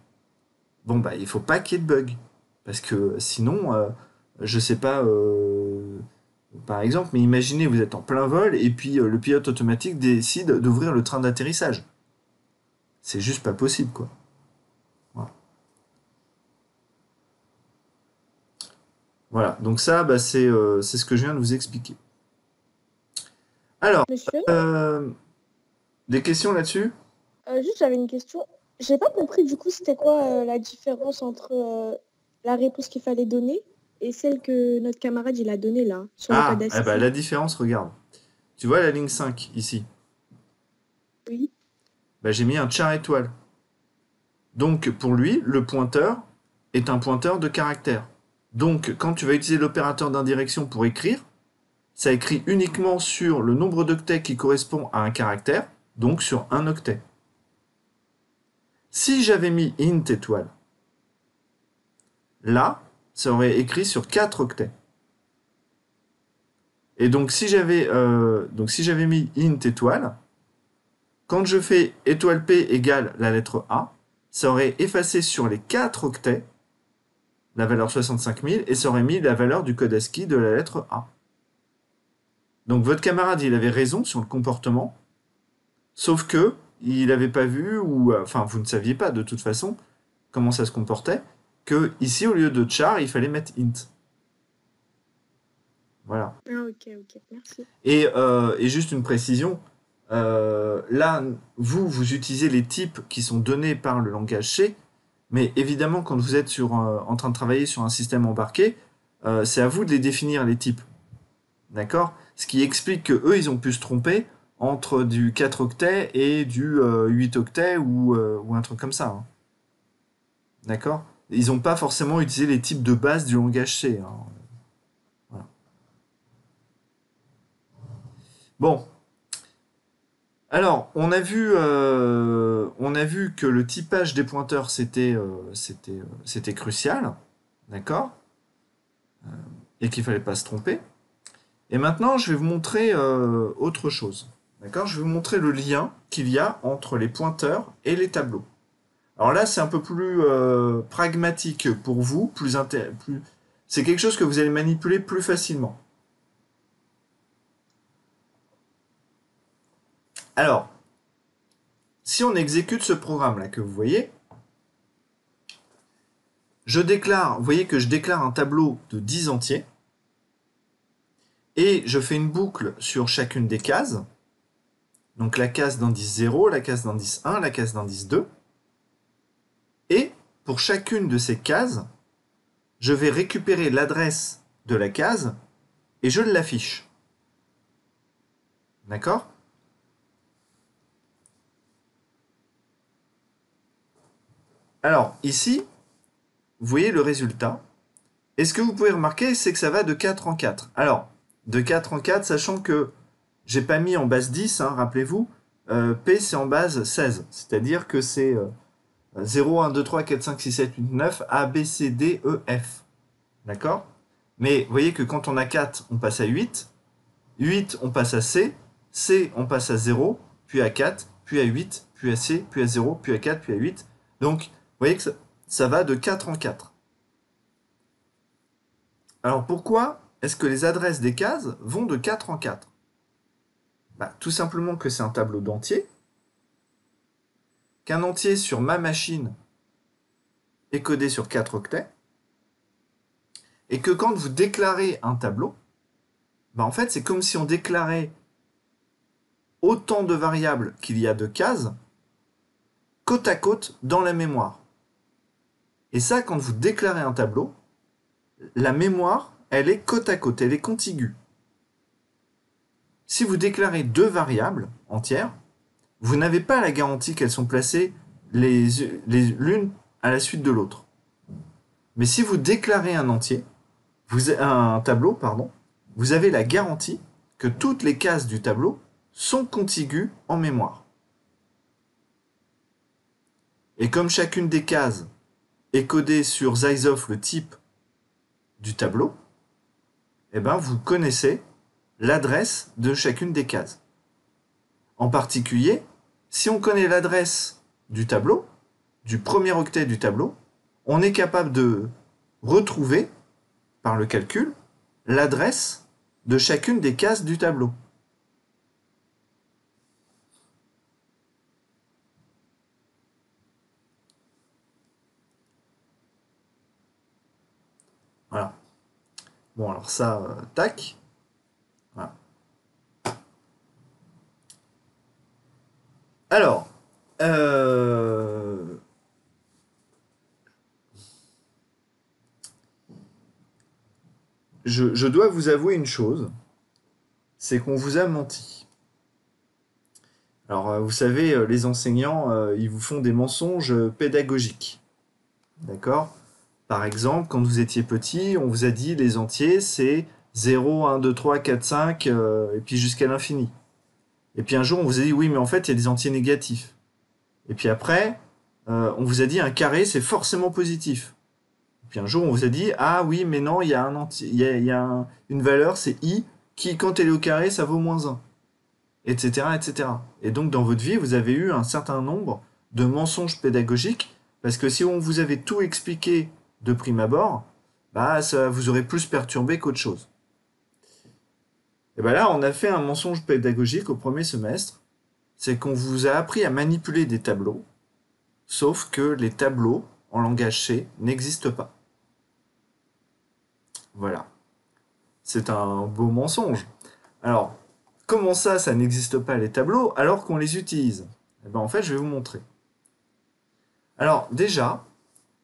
[SPEAKER 1] Bon, il faut pas qu'il y ait de bug. Parce que sinon, je sais pas, par exemple, mais imaginez, vous êtes en plein vol et puis le pilote automatique décide d'ouvrir le train d'atterrissage. C'est juste pas possible, quoi. Voilà. Voilà. Donc ça, c'est ce que je viens de vous expliquer. Alors,
[SPEAKER 3] Monsieur,
[SPEAKER 1] des questions là-dessus?
[SPEAKER 3] juste j'avais une question. J'ai pas compris du coup c'était quoi la différence entre la réponse qu'il fallait donner et celle que notre camarade il a donnée là sur le code ASCII.
[SPEAKER 1] La différence, regarde. Tu vois la ligne 5 ici?
[SPEAKER 3] Oui.
[SPEAKER 1] J'ai mis un char étoile. Donc pour lui, le pointeur est un pointeur de caractère. Donc quand tu vas utiliser l'opérateur d'indirection pour écrire, ça écrit uniquement sur le nombre d'octets qui correspond à un caractère, donc sur un octet. Si j'avais mis int étoile, là, ça aurait écrit sur 4 octets. Et donc si j'avais mis int étoile, quand je fais étoile P égale la lettre A, ça aurait effacé sur les 4 octets la valeur 65 000 et ça aurait mis la valeur du code ASCII de la lettre A. Donc votre camarade, il avait raison sur le comportement, sauf que il n'avait pas vu, ou enfin vous ne saviez pas de toute façon comment ça se comportait, que ici au lieu de char, il fallait mettre int. Voilà.
[SPEAKER 3] Ah ok, merci.
[SPEAKER 1] Et juste une précision, là, vous utilisez les types qui sont donnés par le langage C, mais évidemment, quand vous êtes en train de travailler sur un système embarqué, c'est à vous de les définir, les types. D'accord? Ce qui explique que eux, ils ont pu se tromper entre du 4 octets et du 8 octets ou un truc comme ça. Hein. D'accord? Ils n'ont pas forcément utilisé les types de base du langage C. Hein. Voilà. Bon. Alors, on a vu que le typage des pointeurs, c'était crucial. D'accord? Et qu'il ne fallait pas se tromper. Et maintenant, je vais vous montrer autre chose. D'accord? Je vais vous montrer le lien qu'il y a entre les pointeurs et les tableaux. Alors là, c'est un peu plus pragmatique pour vous, c'est quelque chose que vous allez manipuler plus facilement. Alors, si on exécute ce programme-là que vous voyez, vous voyez que je déclare un tableau de 10 entiers, et je fais une boucle sur chacune des cases. Donc la case d'indice 0, la case d'indice 1, la case d'indice 2. Et pour chacune de ces cases, je vais récupérer l'adresse de la case et je l'affiche. D'accord? Alors ici, vous voyez le résultat. Et ce que vous pouvez remarquer, c'est que ça va de 4 en 4. Alors, de 4 en 4, sachant que j'ai pas mis en base 10, hein, rappelez-vous, P c'est en base 16. C'est-à-dire que c'est 0, 1, 2, 3, 4, 5, 6, 7, 8, 9, A, B, C, D, E, F. D'accord? Mais vous voyez que quand on a 4, on passe à 8. 8, on passe à C. C, on passe à 0, puis à 4, puis à 8, puis à C, puis à 0, puis à 4, puis à 8. Donc, vous voyez que ça va de 4 en 4. Alors, pourquoi est-ce que les adresses des cases vont de 4 en 4? Tout simplement que c'est un tableau d'entiers, qu'un entier sur ma machine est codé sur 4 octets, et que quand vous déclarez un tableau, en fait, c'est comme si on déclarait autant de variables qu'il y a de cases, côte à côte dans la mémoire. Et ça, quand vous déclarez un tableau, la mémoire, elle est côte à côte, elle est contiguë. Si vous déclarez deux variables entières, vous n'avez pas la garantie qu'elles sont placées l'une à la suite de l'autre. Mais si vous déclarez un tableau, vous avez la garantie que toutes les cases du tableau sont contiguës en mémoire. Et comme chacune des cases est codée sur Zeisoff, le type du tableau, vous connaissez l'adresse de chacune des cases. En particulier, si on connaît l'adresse du tableau, du premier octet du tableau, on est capable de retrouver, par le calcul, l'adresse de chacune des cases du tableau. Voilà. Bon, alors ça, tac. Voilà. Alors, je dois vous avouer une chose, c'est qu'on vous a menti. Alors, vous savez, les enseignants, ils vous font des mensonges pédagogiques. D'accord? Par exemple, quand vous étiez petit, on vous a dit les entiers, c'est 0, 1, 2, 3, 4, 5, et puis jusqu'à l'infini. Et puis un jour, on vous a dit, oui, mais en fait, il y a des entiers négatifs. Et puis après, on vous a dit, un carré, c'est forcément positif. Et puis un jour, on vous a dit, ah oui, mais non, il y a un entier, il y a une valeur, c'est i, qui, quand elle est au carré, ça vaut moins 1. Etc., etc. Et donc, dans votre vie, vous avez eu un certain nombre de mensonges pédagogiques, parce que si on vous avait tout expliqué de prime abord, ça vous aurait plus perturbé qu'autre chose. Et là, on a fait un mensonge pédagogique au premier semestre, c'est qu'on vous a appris à manipuler des tableaux, sauf que les tableaux, en langage C, n'existent pas. Voilà. C'est un beau mensonge. Alors, comment ça n'existe pas les tableaux, alors qu'on les utilise? En fait, je vais vous montrer. Alors, déjà,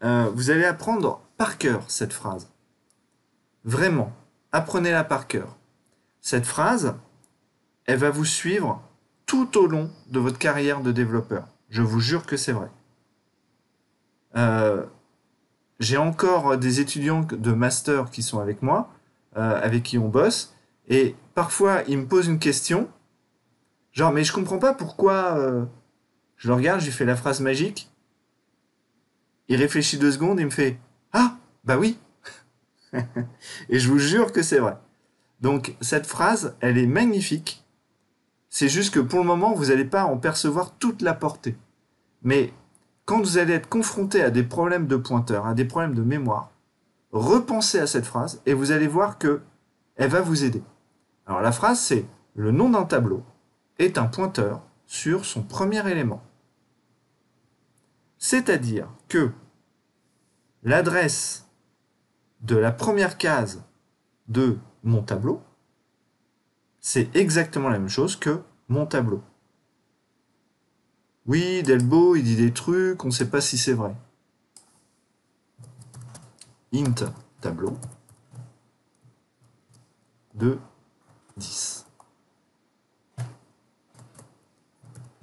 [SPEAKER 1] vous allez apprendre par cœur cette phrase. Vraiment, apprenez-la par cœur. Cette phrase, elle va vous suivre tout au long de votre carrière de développeur. Je vous jure que c'est vrai. J'ai encore des étudiants de master qui sont avec moi, avec qui on bosse, et parfois ils me posent une question, genre mais je comprends pas pourquoi. Je le regarde, je lui fais la phrase magique, il réfléchit 2 secondes, il me fait ah bah oui. Et je vous jure que c'est vrai. Donc cette phrase, elle est magnifique C'est juste que pour le moment, vous n'allez pas en percevoir toute la portée. Mais quand vous allez être confronté à des problèmes de pointeur, à des problèmes de mémoire, repensez à cette phrase et vous allez voir que elle va vous aider. Alors la phrase, c'est « Le nom d'un tableau est un pointeur sur son premier élément ». C'est-à-dire que l'adresse de la première case de mon tableau, c'est exactement la même chose que mon tableau. Oui, Delbo, il dit des trucs, on ne sait pas si c'est vrai. Int tableau de 10.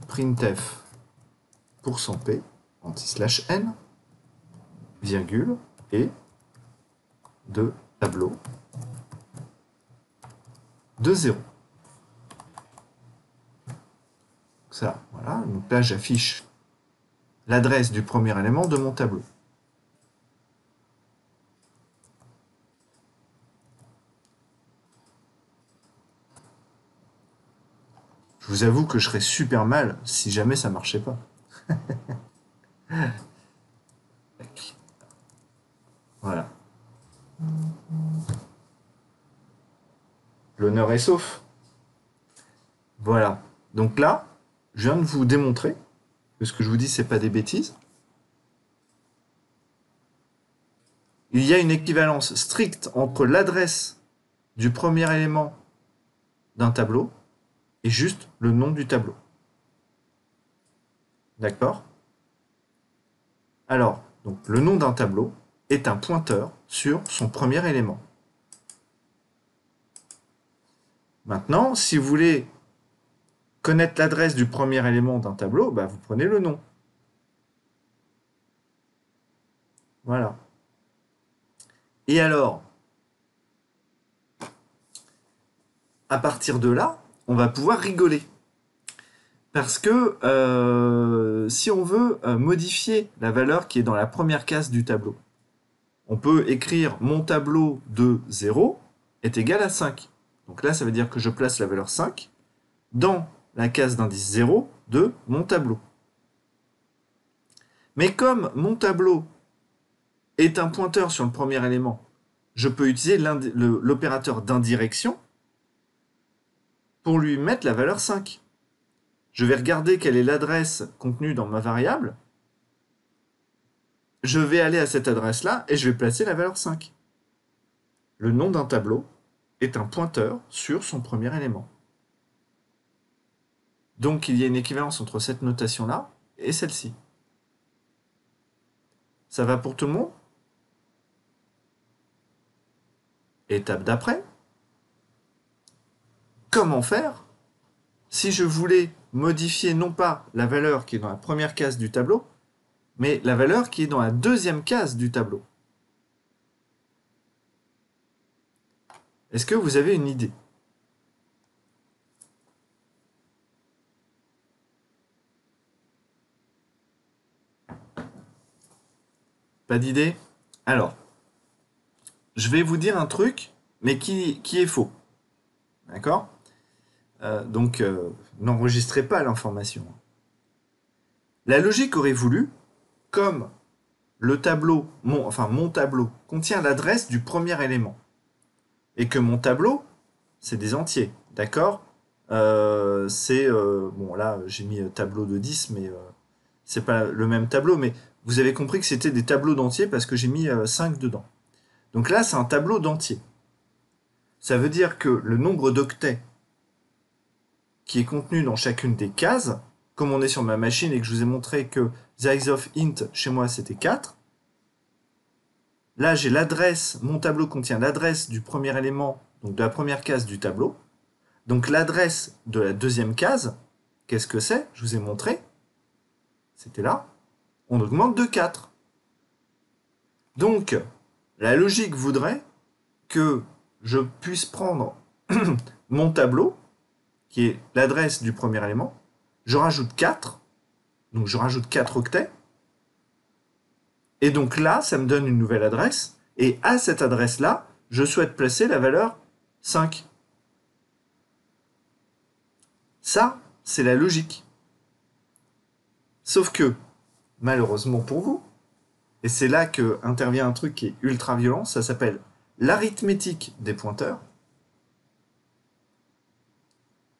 [SPEAKER 1] Printf %p anti/n virgule et de tableau de 0. Ça, voilà. Donc là, j'affiche l'adresse du premier élément de mon tableau. Je vous avoue que je serais super mal si jamais ça marchait pas. Voilà. L'honneur est sauf. Voilà. Donc là, je viens de vous démontrer que ce que je vous dis, c'est pas des bêtises. Il y a une équivalence stricte entre l'adresse du premier élément d'un tableau et juste le nom du tableau. D'accord? Alors, donc, le nom d'un tableau est un pointeur sur son premier élément. Maintenant, si vous voulez connaître l'adresse du premier élément d'un tableau, bah, vous prenez le nom. Voilà. Et alors, à partir de là, on va pouvoir rigoler. Parce que si on veut modifier la valeur qui est dans la première case du tableau, on peut écrire mon tableau de 0 est égal à 5. Donc là, ça veut dire que je place la valeur 5 dans la case d'indice 0 de mon tableau. Mais comme mon tableau est un pointeur sur le premier élément, je peux utiliser l'opérateur d'indirection pour lui mettre la valeur 5. Je vais regarder quelle est l'adresse contenue dans ma variable. Je vais aller à cette adresse-là et je vais placer la valeur 5. Le nom d'un tableau est un pointeur sur son premier élément. Donc il y a une équivalence entre cette notation-là et celle-ci. Ça va pour tout le monde? Étape d'après. Comment faire si je voulais modifier non pas la valeur qui est dans la première case du tableau, mais la valeur qui est dans la deuxième case du tableau? Est-ce que vous avez une idée? Pas d'idée? Alors, je vais vous dire un truc, mais qui est faux. D'accord? Donc, n'enregistrez pas l'information. La logique aurait voulu, comme le tableau, mon tableau, contient l'adresse du premier élément, et que mon tableau, c'est des entiers, d'accord? Bon là, j'ai mis tableau de 10, mais c'est pas le même tableau, mais vous avez compris que c'était des tableaux d'entiers parce que j'ai mis 5 dedans. Donc là, c'est un tableau d'entiers. Ça veut dire que le nombre d'octets qui est contenu dans chacune des cases, comme on est sur ma machine et que je vous ai montré que size of int, chez moi, c'était 4, là, j'ai l'adresse, mon tableau contient l'adresse du premier élément, donc de la première case du tableau. Donc l'adresse de la deuxième case, qu'est-ce que c'est? Je vous ai montré. C'était là. On augmente de 4. Donc, la logique voudrait que je puisse prendre mon tableau, qui est l'adresse du premier élément, je rajoute 4, donc je rajoute 4 octets, et donc là, ça me donne une nouvelle adresse, et à cette adresse-là, je souhaite placer la valeur 5. Ça, c'est la logique. Sauf que, malheureusement pour vous, et c'est là que intervient un truc qui est ultra violent, ça s'appelle l'arithmétique des pointeurs.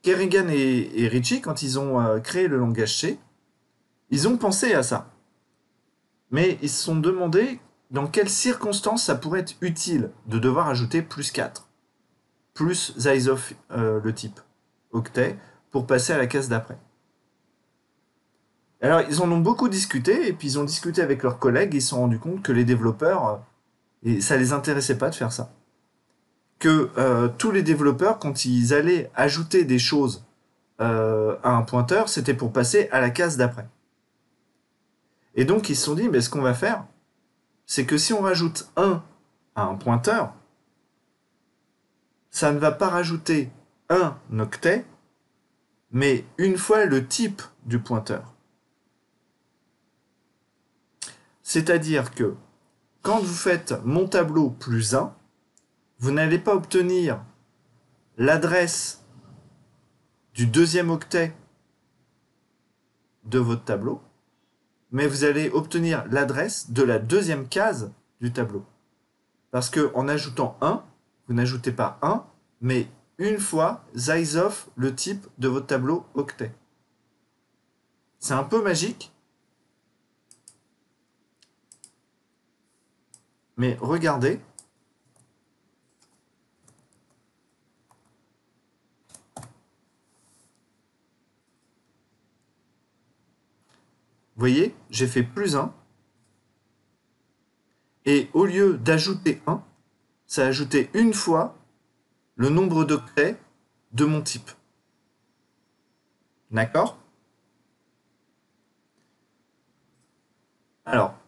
[SPEAKER 1] Kerrigan et Ritchie, quand ils ont créé le langage C, ils ont pensé à ça. Mais ils se sont demandé dans quelles circonstances ça pourrait être utile de devoir ajouter plus 4, plus Zeisoff le type octet, pour passer à la case d'après. Alors, ils en ont beaucoup discuté, et puis ils ont discuté avec leurs collègues, et ils se sont rendus compte que les développeurs, et ça les intéressait pas de faire ça. Que tous les développeurs, quand ils allaient ajouter des choses à un pointeur, c'était pour passer à la case d'après. Et donc, ils se sont dit, mais ce qu'on va faire, c'est que si on rajoute 1 à un pointeur, ça ne va pas rajouter un octet, mais une fois le type du pointeur. C'est-à-dire que quand vous faites mon tableau plus 1, vous n'allez pas obtenir l'adresse du deuxième octet de votre tableau, mais vous allez obtenir l'adresse de la deuxième case du tableau. Parce qu'en ajoutant 1, vous n'ajoutez pas 1, mais une fois Zeisoff le type de votre tableau octet. C'est un peu magique, mais regardez. Vous voyez, j'ai fait plus 1. Et au lieu d'ajouter 1, ça a ajouté une fois le nombre d'octets de mon type. D'accord? Alors,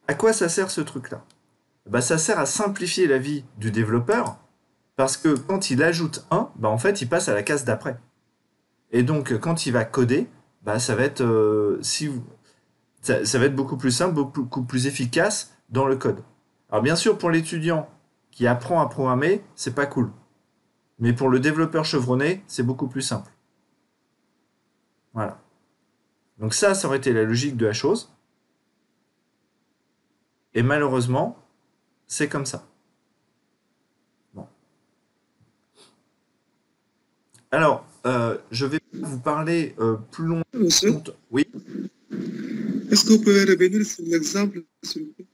[SPEAKER 1] à quoi ça sert ce truc-là? Bah, ça sert à simplifier la vie du développeur, parce que quand il ajoute 1, bah, en fait, il passe à la case d'après. Et donc, quand il va coder, bah, ça va être, ça va être beaucoup plus simple, beaucoup plus efficace dans le code. Alors bien sûr, pour l'étudiant qui apprend à programmer, c'est pas cool. Mais pour le développeur chevronné, c'est beaucoup plus simple. Voilà. Donc ça aurait été la logique de la chose. Et malheureusement, c'est comme ça. Bon. Alors, je vais vous parler plus longtemps.
[SPEAKER 4] Monsieur,
[SPEAKER 1] Oui.
[SPEAKER 4] est-ce que vous pouvez revenir sur l'exemple, s'il vous plaît?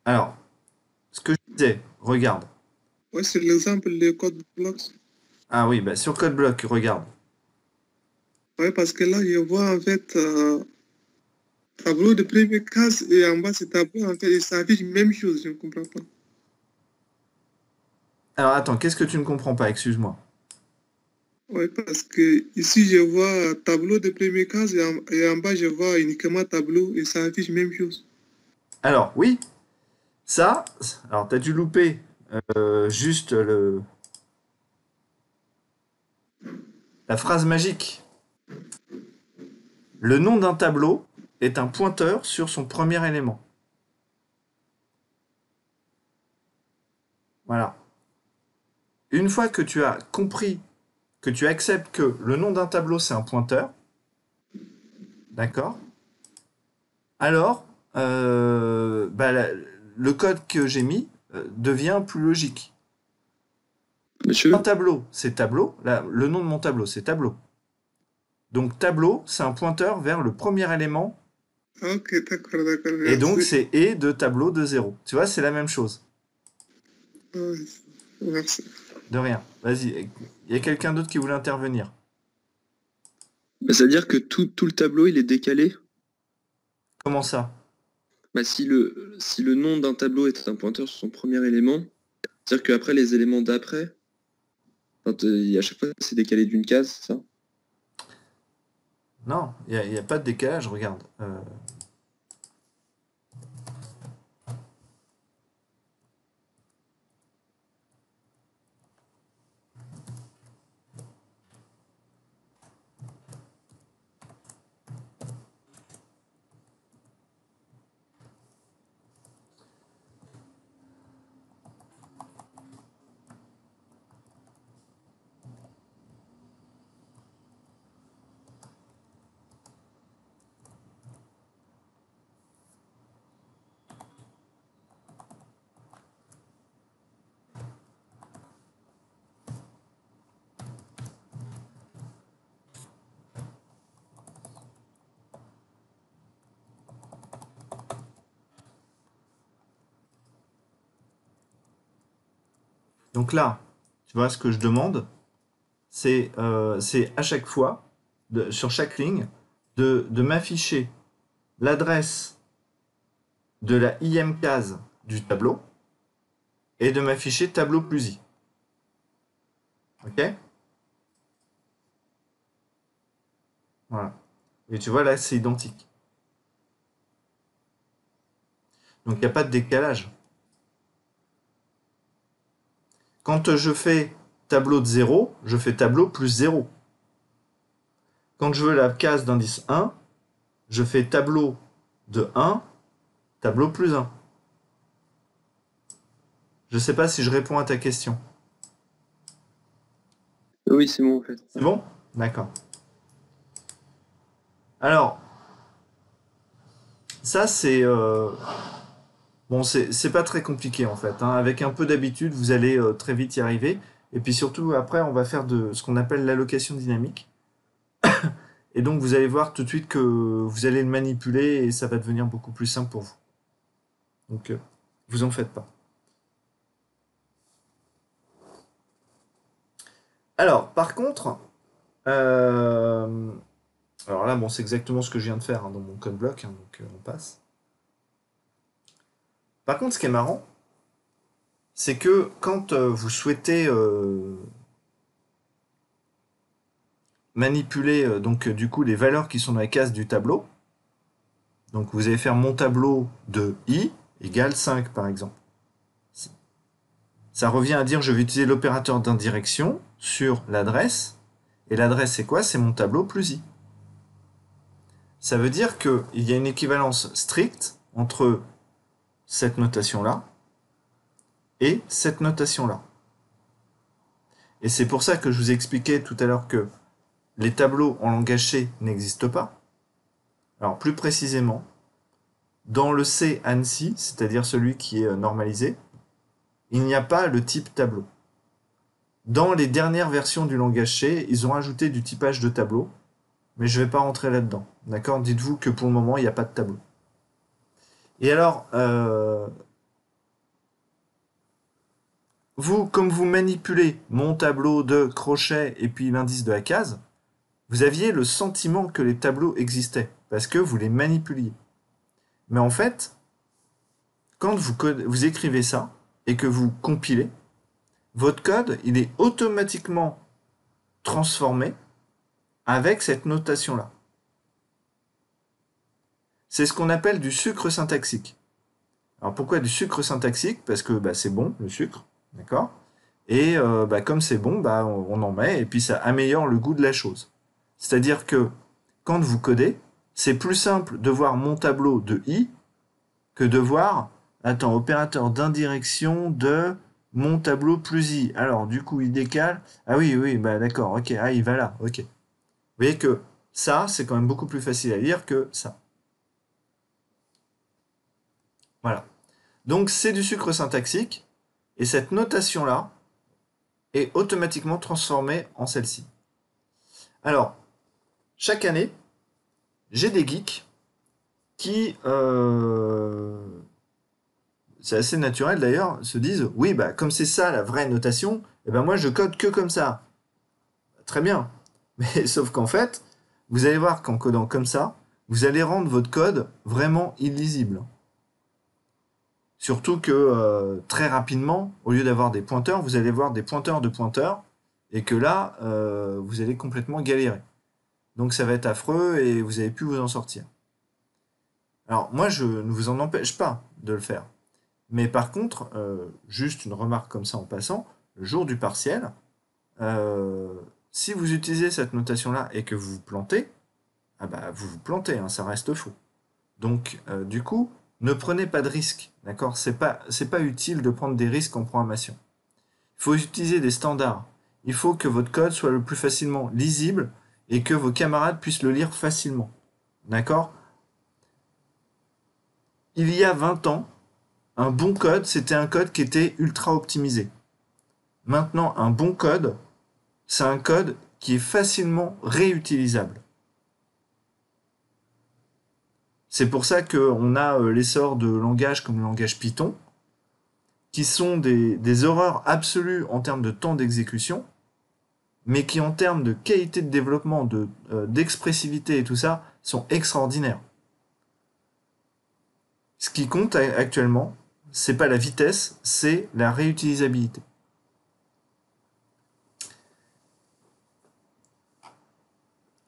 [SPEAKER 1] Alors, ce que je disais, regarde.
[SPEAKER 4] Oui, c'est l'exemple des code blocks.
[SPEAKER 1] Ah oui, bah sur CodeBlock, regarde.
[SPEAKER 4] Oui, parce que là, je vois en fait tableau de première case et en bas, c'est tableau, en fait, et ça affiche même chose, je ne comprends pas.
[SPEAKER 1] Alors attends, qu'est-ce que tu ne comprends pas? Excuse-moi.
[SPEAKER 4] Oui, parce que ici, je vois tableau de première case et en bas, je vois uniquement tableau et ça affiche même chose.
[SPEAKER 1] Alors, oui, ça, alors tu as dû louper juste la phrase magique. Le nom d'un tableau est un pointeur sur son premier élément. Voilà. Une fois que tu as compris, que tu acceptes que le nom d'un tableau c'est un pointeur, d'accord? Alors, le code que j'ai mis devient plus logique.
[SPEAKER 2] Monsieur,
[SPEAKER 1] Un tableau, c'est tableau. Là, le nom de mon tableau, c'est tableau. Donc tableau, c'est un pointeur vers le premier élément.
[SPEAKER 4] Ok, d'accord, d'accord.
[SPEAKER 1] Et donc
[SPEAKER 4] Merci.
[SPEAKER 1] c'est et de tableau de 0. Tu vois, c'est la même chose.
[SPEAKER 4] Oui, merci.
[SPEAKER 1] De rien. Vas-y. Il y a quelqu'un d'autre qui voulait intervenir.
[SPEAKER 2] c'est-à-dire que tout le tableau, il est décalé.
[SPEAKER 1] Comment ça?
[SPEAKER 2] Bah, si le nom d'un tableau est un pointeur sur son premier élément, c'est-à-dire qu'après, les éléments d'après, à chaque fois, c'est décalé d'une case, c'est ça?
[SPEAKER 1] Non, il n'y a pas de décalage, regarde. Donc là, tu vois, ce que je demande, c'est à chaque fois, sur chaque ligne, de m'afficher l'adresse de la IM case du tableau et de m'afficher tableau plus I. Ok? Voilà. Et tu vois, là, c'est identique. Donc, il n'y a pas de décalage. Quand je fais tableau de 0, je fais tableau plus 0. Quand je veux la case d'indice 1, je fais tableau de 1, tableau plus 1. Je ne sais pas si je réponds à ta question.
[SPEAKER 2] Oui, c'est bon en fait.
[SPEAKER 1] C'est bon? D'accord. Alors, ça c'est... Bon, c'est pas très compliqué en fait, hein. Avec un peu d'habitude, vous allez très vite y arriver. Et puis surtout, après, on va faire de ce qu'on appelle l'allocation dynamique. Et donc, vous allez voir tout de suite que vous allez le manipuler et ça va devenir beaucoup plus simple pour vous. Donc, vous en faites pas. Alors, par contre, alors là, bon, c'est exactement ce que je viens de faire, hein, dans mon code block, hein, donc on passe. Par contre, ce qui est marrant, c'est que quand vous souhaitez manipuler donc du coup les valeurs qui sont dans la case du tableau, donc vous allez faire mon tableau de I égale 5 par exemple. Ça revient à dire je vais utiliser l'opérateur d'indirection sur l'adresse, et l'adresse c'est quoi? C'est mon tableau plus I. Ça veut dire qu'il y a une équivalence stricte entre cette notation-là et cette notation-là. Et c'est pour ça que je vous expliquais tout à l'heure que les tableaux en langage C n'existent pas. Alors plus précisément, dans le C ANSI, c'est-à-dire celui qui est normalisé, il n'y a pas le type tableau. Dans les dernières versions du langage C, ils ont ajouté du typage de tableau, mais je ne vais pas rentrer là-dedans. D'accord? Dites-vous que pour le moment, il n'y a pas de tableau. Et alors, vous, comme vous manipulez mon tableau de crochet et puis l'indice de la case, vous aviez le sentiment que les tableaux existaient, parce que vous les manipuliez. Mais en fait, quand vous écrivez ça, et que vous compilez, votre code, il est automatiquement transformé avec cette notation-là. C'est ce qu'on appelle du sucre syntaxique. Alors pourquoi du sucre syntaxique? Parce que c'est bon, le sucre, d'accord? Et comme c'est bon, on en met, et puis ça améliore le goût de la chose. C'est-à-dire que quand vous codez, c'est plus simple de voir mon tableau de I que de voir, opérateur d'indirection de mon tableau plus I. Alors, du coup, il décale. Ah oui, d'accord, ok, il va là, ok. Vous voyez que ça, c'est quand même beaucoup plus facile à lire que ça. Voilà. Donc, c'est du sucre syntaxique, et cette notation-là est automatiquement transformée en celle-ci. Alors, chaque année, j'ai des geeks qui, c'est assez naturel d'ailleurs, se disent « Oui, comme c'est ça la vraie notation, moi je code que comme ça. » Très bien. Mais sauf qu'en fait, vous allez voir qu'en codant comme ça, vous allez rendre votre code vraiment illisible. Surtout que très rapidement, au lieu d'avoir des pointeurs, vous allez voir des pointeurs de pointeurs, et que là, vous allez complètement galérer. Donc ça va être affreux et vous n'allez plus vous en sortir. Alors moi, je ne vous en empêche pas de le faire. Mais par contre, juste une remarque comme ça en passant, le jour du partiel, si vous utilisez cette notation-là et que vous vous plantez, vous vous plantez, hein, ça reste faux. Donc, du coup, ne prenez pas de risques, d'accord? C'est pas utile de prendre des risques en programmation. Il faut utiliser des standards. Il faut que votre code soit le plus facilement lisible et que vos camarades puissent le lire facilement, d'accord? Il y a 20 ans, un bon code, c'était un code qui était ultra optimisé. Maintenant, un bon code, c'est un code qui est facilement réutilisable. C'est pour ça qu'on a l'essor de langages comme le langage Python, qui sont des horreurs absolues en termes de temps d'exécution, mais qui en termes de qualité de développement, d'expressivité et tout ça, sont extraordinaires. Ce qui compte actuellement, c'est pas la vitesse, c'est la réutilisabilité.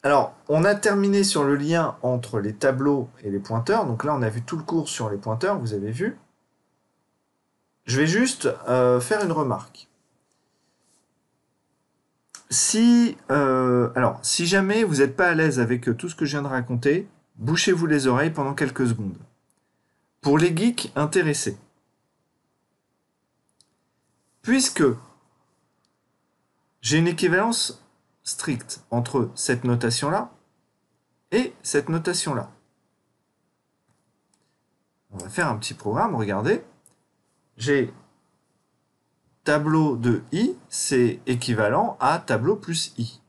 [SPEAKER 1] Alors, on a terminé sur le lien entre les tableaux et les pointeurs. Donc là, on a vu tout le cours sur les pointeurs, vous avez vu. Je vais juste faire une remarque. Si jamais vous n'êtes pas à l'aise avec tout ce que je viens de raconter, bouchez-vous les oreilles pendant quelques secondes. Pour les geeks intéressés, puisque j'ai une équivalence stricte entre cette notation-là et cette notation-là. On va faire un petit programme, regardez. J'ai tableau de i, c'est équivalent à tableau plus i.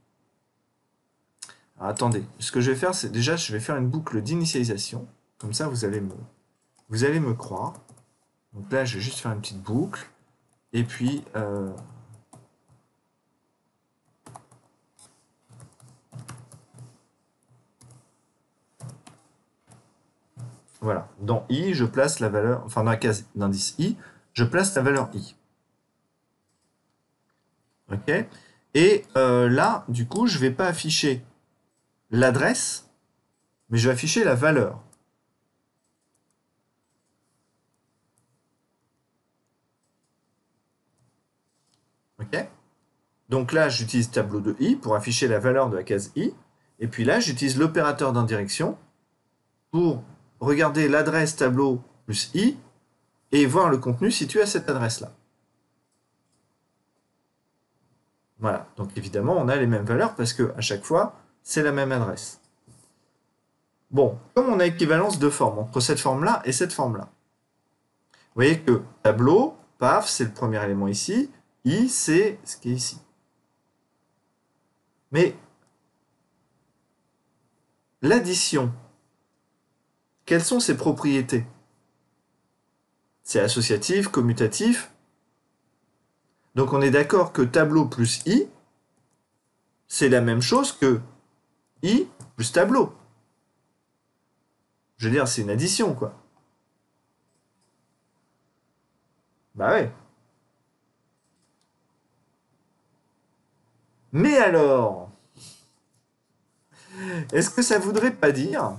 [SPEAKER 1] Alors, attendez, ce que je vais faire, c'est déjà, je vais faire une boucle d'initialisation. Comme ça, vous allez me croire. Donc là, je vais juste faire une petite boucle. Et puis, voilà. Dans i, je place la valeur, enfin dans la case d'indice i, je place la valeur i. Ok. Et là, du coup, je ne vais pas afficher l'adresse, mais je vais afficher la valeur. Ok. Donc là, j'utilise tableau de i pour afficher la valeur de la case i. Et puis là, j'utilise l'opérateur d'indirection pour regarder l'adresse tableau plus i et voir le contenu situé à cette adresse-là. Voilà, donc évidemment, on a les mêmes valeurs parce qu'à chaque fois, c'est la même adresse. Bon, comme on a équivalence de formes entre cette forme-là et cette forme-là, vous voyez que tableau, paf, c'est le premier élément ici, i, c'est ce qui est ici. Mais l'addition, quelles sont ses propriétés? C'est associatif, commutatif. Donc on est d'accord que tableau plus i, c'est la même chose que i plus tableau. Je veux dire, c'est une addition, quoi. Bah ouais. Mais alors, est-ce que ça voudrait pas dire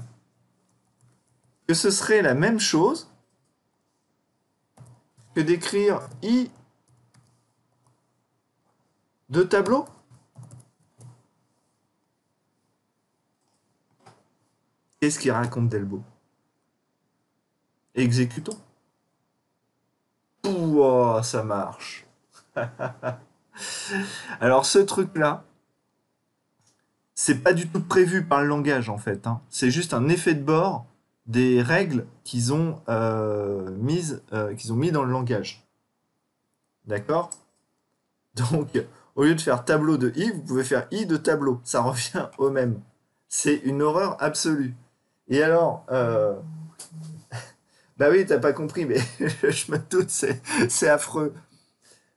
[SPEAKER 1] que ce serait la même chose que d'écrire i de tableau? Qu'est-ce qu'il raconte Delbo? Exécutons. Ouah, ça marche. Alors ce truc-là, c'est pas du tout prévu par le langage en fait. Hein. C'est juste un effet de bord des règles qu'ils ont, mis dans le langage. D'accord? Donc, au lieu de faire tableau de i, vous pouvez faire i de tableau. Ça revient au même. C'est une horreur absolue. Et alors, bah oui, t'as pas compris, mais je me doute, c'est affreux.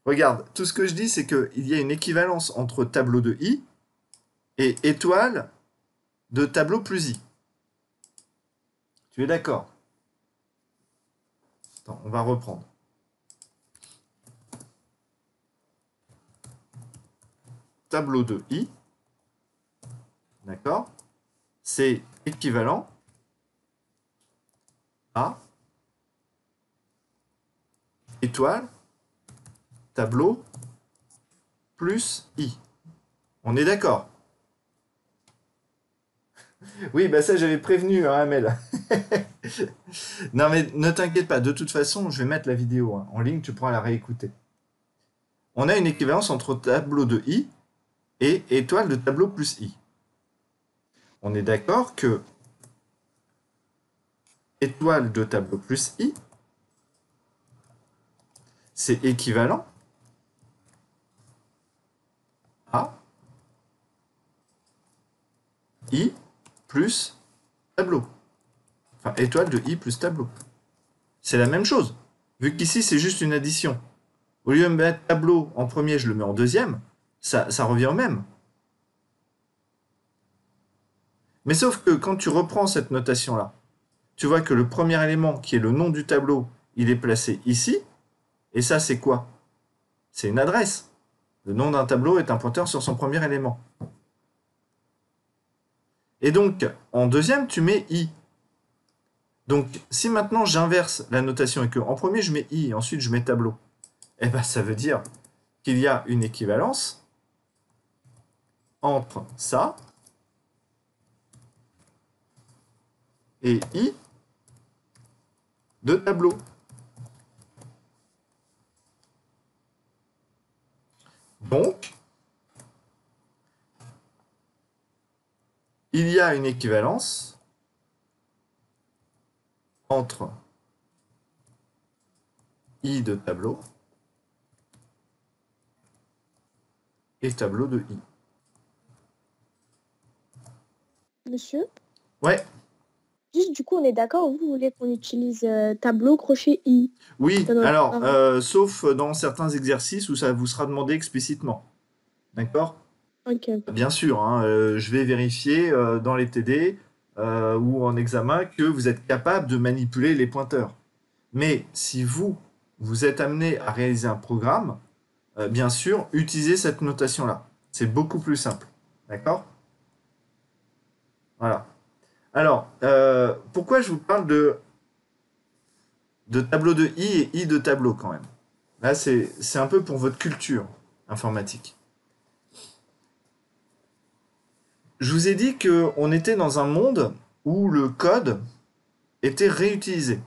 [SPEAKER 1] Regarde, tout ce que je dis, c'est qu'il y a une équivalence entre tableau de i et étoile de tableau plus i. Tu es d'accord? Attends, on va reprendre. Tableau de i, d'accord? C'est équivalent à étoile, tableau, plus i. On est d'accord? Oui, bah ça j'avais prévenu, hein, Amel. Non mais ne t'inquiète pas, de toute façon, je vais mettre la vidéo hein, en ligne, tu pourras la réécouter. On a une équivalence entre tableau de i et étoile de tableau plus i. On est d'accord que étoile de tableau plus i, c'est équivalent à i plus tableau. Enfin, étoile de i plus tableau. C'est la même chose. Vu qu'ici, c'est juste une addition. Au lieu de mettre tableau en premier, je le mets en deuxième. Ça revient au même. Mais sauf que quand tu reprends cette notation-là, tu vois que le premier élément, qui est le nom du tableau, il est placé ici. Et ça, c'est quoi? C'est une adresse. Le nom d'un tableau est un pointeur sur son premier élément. Et donc, en deuxième, tu mets i. Donc, si maintenant j'inverse la notation et que en premier je mets i et ensuite je mets tableau, eh ben, ça veut dire qu'il y a une équivalence entre ça et i de tableau. Donc, il y a une équivalence entre i de tableau et tableau de i.
[SPEAKER 3] Monsieur?
[SPEAKER 1] Ouais.
[SPEAKER 3] Juste, du coup, on est d'accord, vous voulez qu'on utilise tableau, crochet, i?
[SPEAKER 1] Oui, alors, sauf dans certains exercices où ça vous sera demandé explicitement. D'accord?
[SPEAKER 3] Ok.
[SPEAKER 1] Bien sûr, hein, je vais vérifier dans les TD ou en examen que vous êtes capable de manipuler les pointeurs. Mais si vous êtes amené à réaliser un programme, bien sûr, utilisez cette notation-là. C'est beaucoup plus simple. D'accord? Voilà. Alors, pourquoi je vous parle de tableau de i et i de tableau quand même? Là, c'est un peu pour votre culture informatique. Je vous ai dit qu'on était dans un monde où le code était réutilisé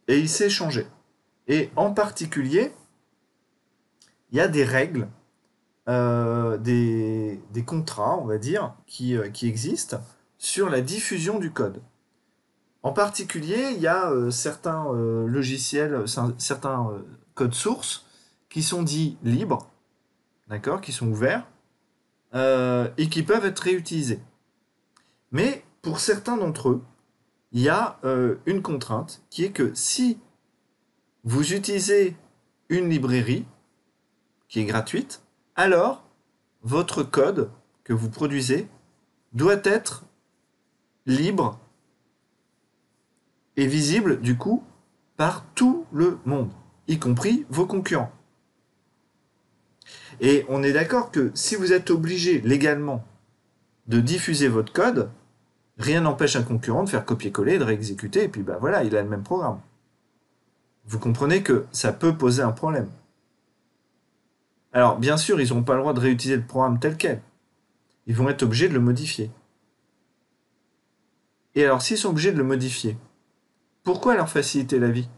[SPEAKER 1] et il s'est changé. Et en particulier, il y a des règles, des contrats, on va dire, qui existent sur la diffusion du code. En particulier, il y a certains logiciels, certains codes sources qui sont dits libres, d'accord, qui sont ouverts, et qui peuvent être réutilisés. Mais pour certains d'entre eux, il y a une contrainte qui est que si vous utilisez une librairie qui est gratuite, alors votre code que vous produisez doit être libre et visible du coup par tout le monde, y compris vos concurrents. Et on est d'accord que si vous êtes obligé légalement de diffuser votre code, rien n'empêche un concurrent de faire copier-coller, de réexécuter, et puis bah voilà, il a le même programme. Vous comprenez que ça peut poser un problème. Alors, bien sûr, ils n'auront pas le droit de réutiliser le programme tel quel. Ils vont être obligés de le modifier. Et alors, s'ils sont obligés de le modifier, pourquoi leur faciliter la vie?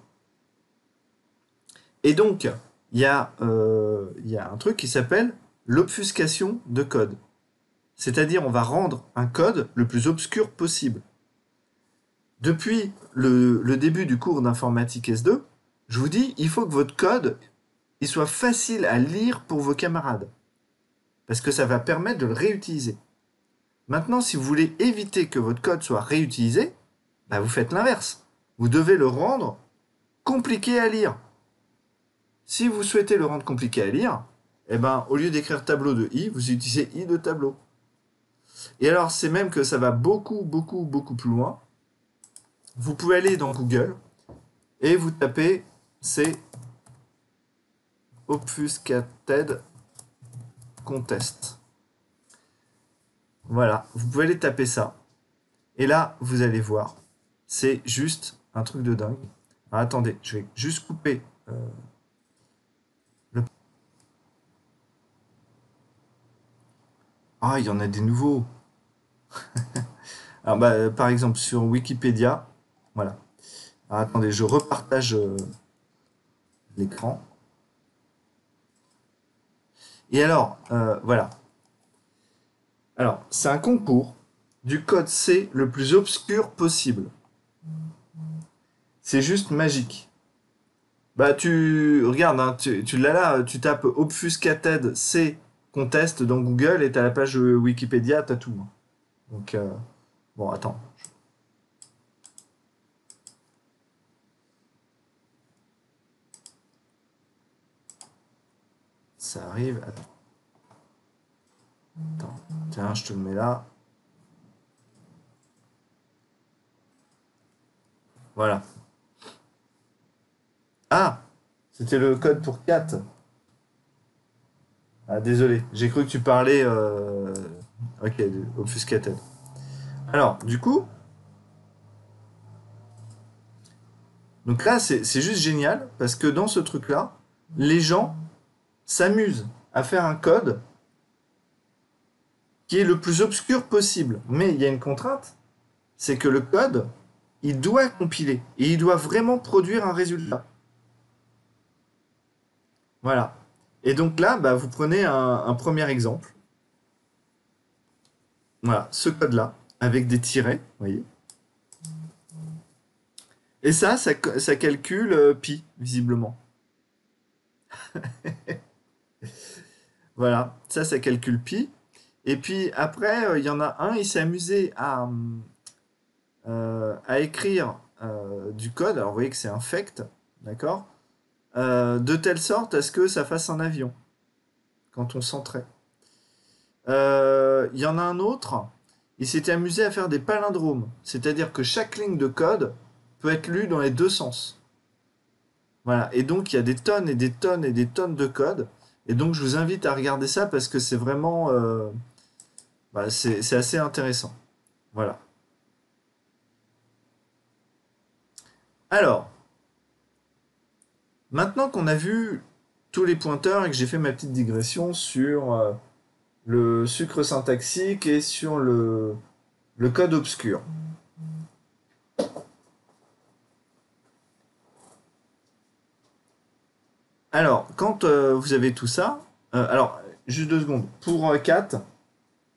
[SPEAKER 1] Et donc, il y a un truc qui s'appelle l'obfuscation de code. C'est-à-dire, on va rendre un code le plus obscur possible. Depuis le début du cours d'informatique S2, je vous dis, il faut que votre code il soit facile à lire pour vos camarades. Parce que ça va permettre de le réutiliser. Maintenant, si vous voulez éviter que votre code soit réutilisé, bah vous faites l'inverse. Vous devez le rendre compliqué à lire. Si vous souhaitez le rendre compliqué à lire, eh ben, au lieu d'écrire tableau de i, vous utilisez i de tableau. Et alors, c'est même que ça va beaucoup plus loin. Vous pouvez aller dans Google et vous tapez c'est obfuscated contest. Voilà, vous pouvez aller taper ça. Et là, vous allez voir. C'est juste un truc de dingue. Alors, attendez, je vais juste couper le... Ah, il y en a des nouveaux. Alors, bah, par exemple, sur Wikipédia, voilà. Alors, attendez, je repartage l'écran. Et alors, voilà. Alors, c'est un concours du code C le plus obscur possible. C'est juste magique. Bah, tu regardes, hein, tu l'as là, tu tapes obfuscated C contest dans Google et t'as la page Wikipédia, t'as tout. Donc, bon, attends. ça arrive. Attends, tiens, je te le mets là. Voilà. Ah, c'était le code pour 4. Ah, désolé, j'ai cru que tu parlais... Ok, obfuscated. Alors, du coup... Donc là, c'est juste génial, parce que dans ce truc-là, les gens s'amusent à faire un code qui est le plus obscur possible. Mais il y a une contrainte, c'est que le code, il doit compiler, et il doit vraiment produire un résultat. Voilà. Et donc là, bah, vous prenez un premier exemple. Voilà, ce code-là, avec des tirets, vous voyez. Et ça calcule pi, visiblement. Voilà, ça calcule pi. Et puis après, il y en a un, il s'est amusé à écrire du code. Alors vous voyez que c'est infect, d'accord, de telle sorte à ce que ça fasse un avion quand on centrait. Il y en a un autre, il s'était amusé à faire des palindromes, c'est-à-dire que chaque ligne de code peut être lue dans les deux sens. Voilà, et donc il y a des tonnes et des tonnes et des tonnes de code. Et donc je vous invite à regarder ça parce que c'est vraiment... c'est assez intéressant. Voilà. Alors, maintenant qu'on a vu tous les pointeurs et que j'ai fait ma petite digression sur le sucre syntaxique et sur le code obscur. Alors, quand vous avez tout ça, alors, juste 2 secondes. Pour 4,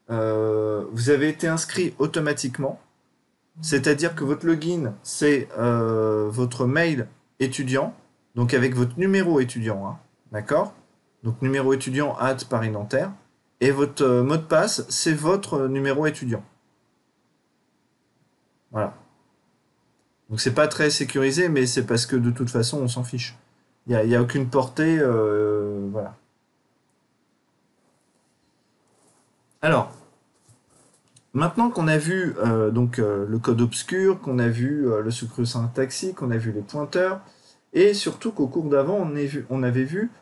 [SPEAKER 1] vous avez été inscrit automatiquement. C'est-à-dire que votre login, c'est votre mail étudiant, donc avec votre numéro étudiant, hein, d'accord? Donc numéro étudiant @paris-nanterre, et votre mot de passe, c'est votre numéro étudiant. Voilà. Donc c'est pas très sécurisé, mais c'est parce que de toute façon, on s'en fiche. Il n'y a aucune portée, voilà. Alors, maintenant qu'on a vu le code obscur, qu'on a vu le sucre syntaxique, qu'on a vu les pointeurs, et surtout qu'au cours d'avant, on avait vu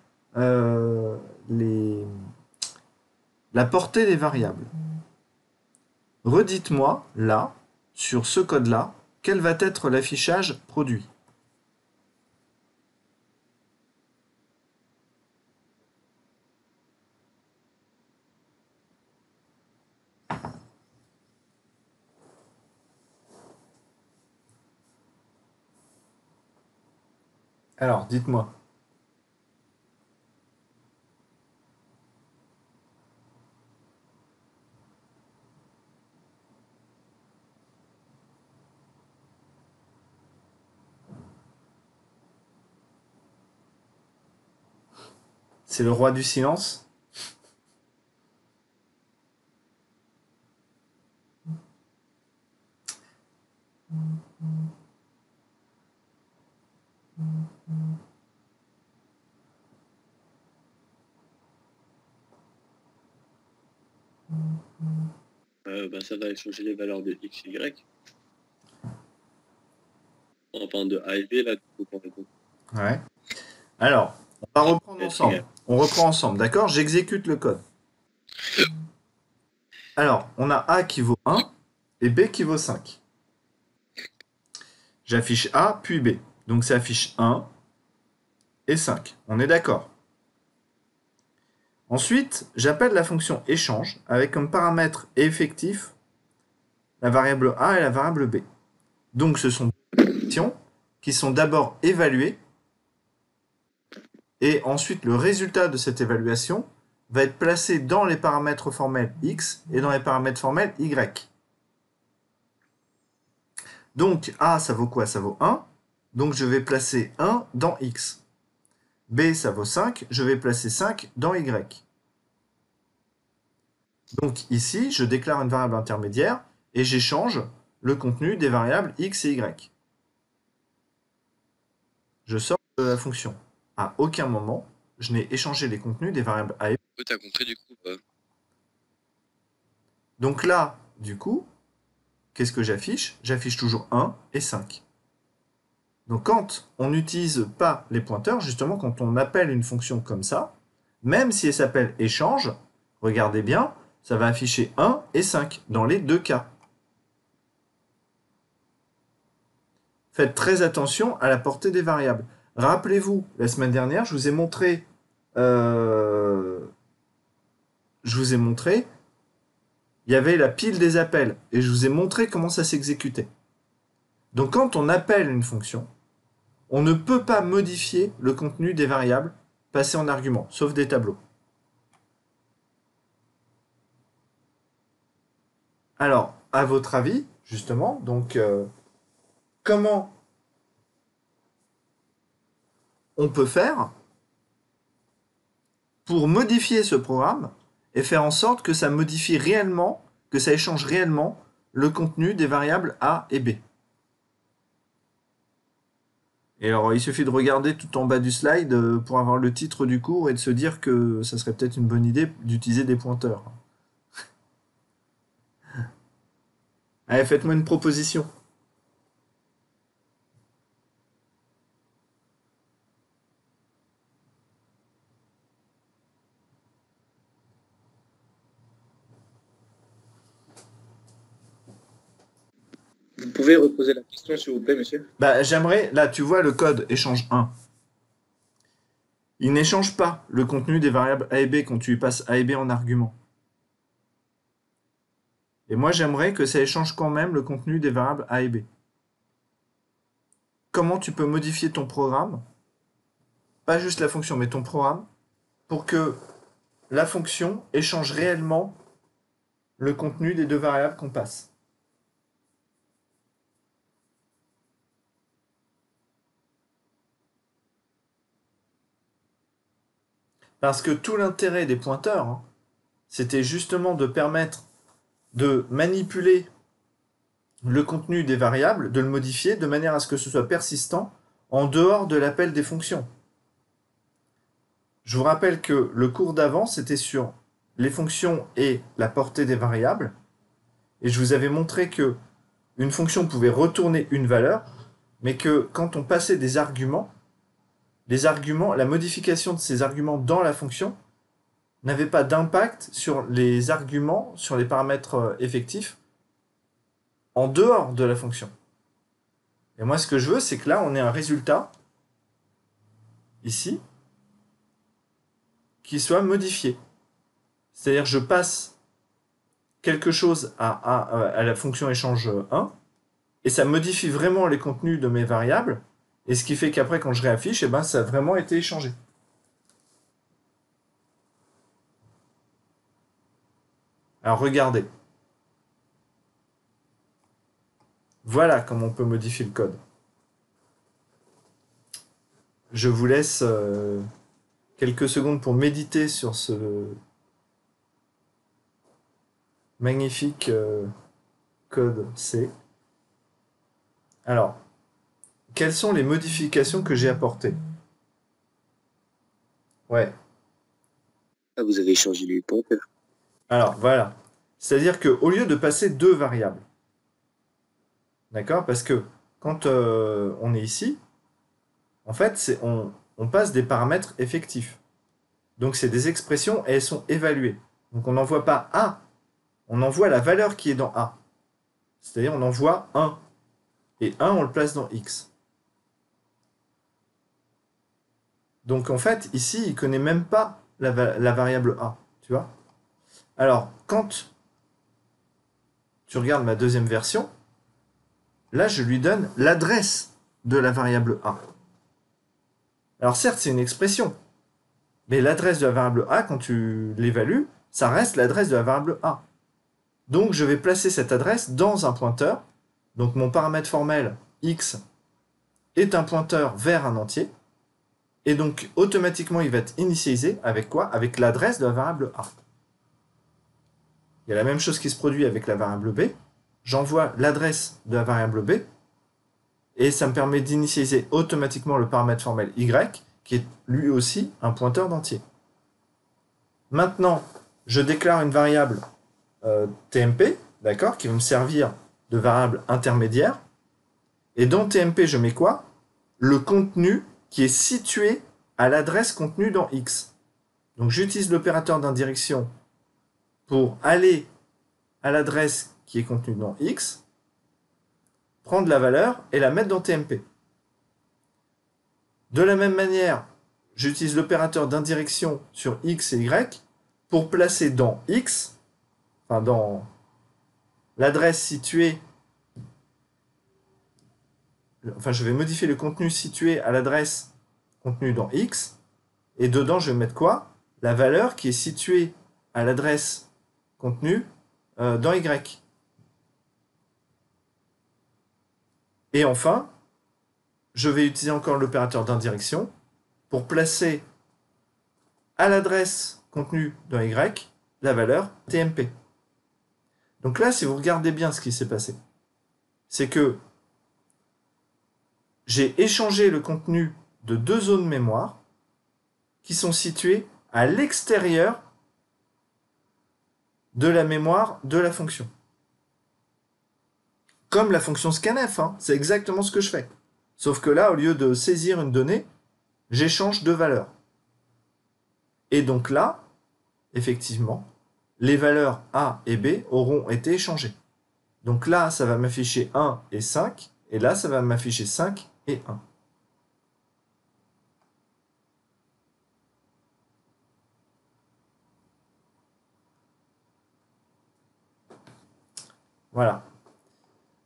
[SPEAKER 1] la portée des variables. Redites-moi, là, sur ce code-là, quel va être l'affichage produit. Alors, dites-moi. C'est le roi du silence?
[SPEAKER 2] Ça va changer les valeurs de x, y. Enfin, de A et B, là, du coup,
[SPEAKER 1] Ouais. Alors, on va reprendre ensemble. On reprend ensemble, d'accord? J'exécute le code. Alors, on a A qui vaut 1 et B qui vaut 5. J'affiche A puis B. Donc ça affiche 1 et 5. On est d'accord? Ensuite, j'appelle la fonction échange avec comme paramètre effectif la variable A et la variable B. Donc ce sont deux fonctions qui sont d'abord évaluées et ensuite le résultat de cette évaluation va être placé dans les paramètres formels X et dans les paramètres formels Y. Donc A, ça vaut quoi? Ça vaut 1. Donc je vais placer 1 dans X. B, ça vaut 5. Je vais placer 5 dans Y. Donc ici, je déclare une variable intermédiaire et j'échange le contenu des variables X et Y. Je sors de la fonction. À aucun moment, je n'ai échangé les contenus des variables A et B.
[SPEAKER 2] Tu as compris du coup pas.
[SPEAKER 1] Donc là, du coup, qu'est-ce que j'affiche? J'affiche toujours 1 et 5. Donc quand on n'utilise pas les pointeurs, justement quand on appelle une fonction comme ça, même si elle s'appelle échange, regardez bien, ça va afficher 1 et 5 dans les deux cas. Faites très attention à la portée des variables. Rappelez-vous, la semaine dernière, je vous ai montré, il y avait la pile des appels, et je vous ai montré comment ça s'exécutait. Donc quand on appelle une fonction, on ne peut pas modifier le contenu des variables passées en argument, sauf des tableaux. Alors, à votre avis, justement, donc comment on peut faire pour modifier ce programme et faire en sorte que ça modifie réellement, que ça échange réellement le contenu des variables A et B. Et alors, il suffit de regarder tout en bas du slide pour avoir le titre du cours et de se dire que ça serait peut-être une bonne idée d'utiliser des pointeurs. Allez, faites-moi une proposition.
[SPEAKER 5] Vous pouvez reposer la question, s'il vous plaît, monsieur?
[SPEAKER 1] Bah, j'aimerais, là, tu vois le code échange 1. Il n'échange pas le contenu des variables A et B quand tu lui passes A et B en argument. Et moi, j'aimerais que ça échange quand même le contenu des variables A et B. Comment tu peux modifier ton programme, pas juste la fonction, mais ton programme, pour que la fonction échange réellement le contenu des deux variables qu'on passe? Parce que tout l'intérêt des pointeurs, c'était justement de permettre de manipuler le contenu des variables, de le modifier de manière à ce que ce soit persistant en dehors de l'appel des fonctions. Je vous rappelle que le cours d'avant, c'était sur les fonctions et la portée des variables. Et je vous avais montré que une fonction pouvait retourner une valeur, mais que quand on passait des arguments, la modification de ces arguments dans la fonction n'avait pas d'impact sur les arguments, sur les paramètres effectifs, en dehors de la fonction. Et moi, ce que je veux, c'est que là, on ait un résultat, ici, qui soit modifié. C'est-à-dire, je passe quelque chose à la fonction échange 1, et ça modifie vraiment les contenus de mes variables, et ce qui fait qu'après, quand je réaffiche, eh ben, ça a vraiment été échangé. Alors, regardez. Voilà comment on peut modifier le code. Je vous laisse quelques secondes pour méditer sur ce magnifique code C. Alors, quelles sont les modifications que j'ai apportées? Ouais.
[SPEAKER 5] Ah, vous avez changé les pointeurs.
[SPEAKER 1] Alors, voilà. C'est-à-dire qu'au lieu de passer deux variables, d'accord? Parce que quand on est ici, en fait, on passe des paramètres effectifs. Donc, c'est des expressions et elles sont évaluées. Donc, on n'envoie pas A, on envoie la valeur qui est dans A. C'est-à-dire, on envoie 1. Et 1, on le place dans X. Donc, en fait, ici, il ne connaît même pas la variable A. Tu vois? Alors, quand tu regardes ma deuxième version, là, je lui donne l'adresse de la variable A. Alors certes, c'est une expression, mais l'adresse de la variable A, quand tu l'évalues, ça reste l'adresse de la variable A. Donc, je vais placer cette adresse dans un pointeur. Donc, mon paramètre formel x est un pointeur vers un entier. Et donc, automatiquement, il va être initialisé avec quoi? Avec l'adresse de la variable A. Il y a la même chose qui se produit avec la variable B. J'envoie l'adresse de la variable B et ça me permet d'initialiser automatiquement le paramètre formel y qui est lui aussi un pointeur d'entier. Maintenant, je déclare une variable TMP, d'accord, qui va me servir de variable intermédiaire. Et dans TMP, je mets quoi? Le contenu qui est situé à l'adresse contenue dans X. Donc j'utilise l'opérateur d'indirection pour aller à l'adresse qui est contenue dans X, prendre la valeur et la mettre dans TMP. De la même manière, j'utilise l'opérateur d'indirection sur X et Y pour placer dans X, enfin dans l'adresse située, enfin je vais modifier le contenu situé à l'adresse contenue dans X, et dedans je vais mettre quoi? La valeur qui est située à l'adresse contenue dans Y. Et enfin, je vais utiliser encore l'opérateur d'indirection pour placer à l'adresse contenue dans Y la valeur TMP. Donc là, si vous regardez bien ce qui s'est passé, c'est que j'ai échangé le contenu de deux zones mémoire qui sont situées à l'extérieur de la mémoire de la fonction. Comme la fonction scanf, hein, c'est exactement ce que je fais. Sauf que là, au lieu de saisir une donnée, j'échange deux valeurs. Et donc là, effectivement, les valeurs A et B auront été échangées. Donc là, ça va m'afficher 1 et 5, et là, ça va m'afficher 5 et 1. Voilà.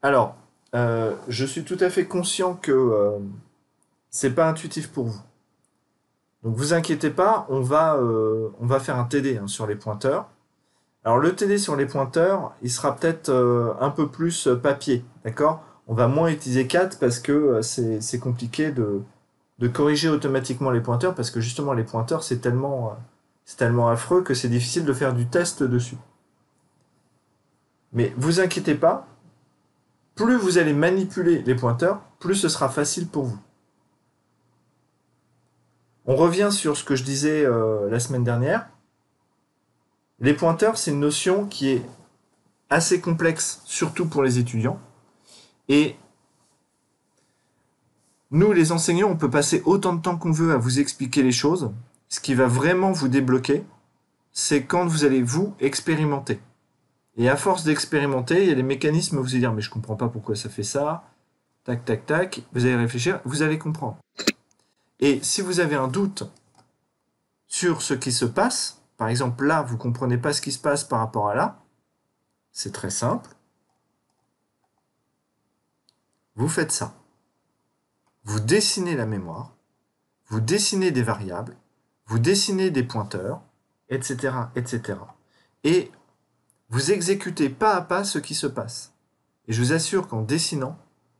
[SPEAKER 1] Alors, je suis tout à fait conscient que c'est pas intuitif pour vous. Donc vous inquiétez pas, on va faire un TD hein, sur les pointeurs. Alors le TD sur les pointeurs, il sera peut-être un peu plus papier, d'accord? On va moins utiliser 4 parce que c'est compliqué de corriger automatiquement les pointeurs parce que justement les pointeurs c'est tellement affreux que c'est difficile de faire du test dessus. Mais vous inquiétez pas, plus vous allez manipuler les pointeurs, plus ce sera facile pour vous. On revient sur ce que je disais la semaine dernière. Les pointeurs, c'est une notion qui est assez complexe, surtout pour les étudiants. Et nous, les enseignants, on peut passer autant de temps qu'on veut à vous expliquer les choses. Ce qui va vraiment vous débloquer, c'est quand vous allez vous expérimenter. Et à force d'expérimenter, il y a des mécanismes où vous allez dire « mais je comprends pas pourquoi ça fait ça ». Tac, tac, tac. Vous allez réfléchir, vous allez comprendre. Et si vous avez un doute sur ce qui se passe, par exemple là, vous ne comprenez pas ce qui se passe par rapport à là, c'est très simple. Vous faites ça. Vous dessinez la mémoire, vous dessinez des variables, vous dessinez des pointeurs, etc., etc. Et vous exécutez pas à pas ce qui se passe. Et je vous assure qu'en dessinant,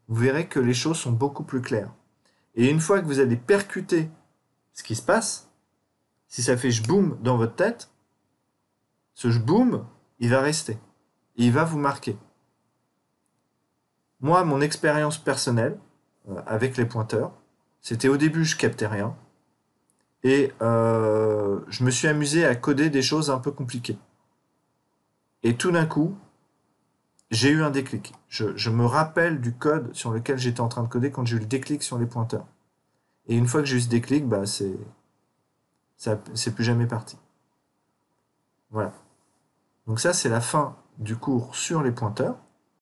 [SPEAKER 1] vous verrez que les choses sont beaucoup plus claires. Et une fois que vous allez percuter ce qui se passe, si ça fait jboum dans votre tête, ce jboum, il va rester. Et il va vous marquer. Moi, mon expérience personnelle avec les pointeurs, c'était au début, je captais rien. Et je me suis amusé à coder des choses un peu compliquées. Et tout d'un coup, j'ai eu un déclic. Je me rappelle du code sur lequel j'étais en train de coder quand j'ai eu le déclic sur les pointeurs. Et une fois que j'ai eu ce déclic, bah c'est plus jamais parti. Voilà. Donc ça, c'est la fin du cours sur les pointeurs.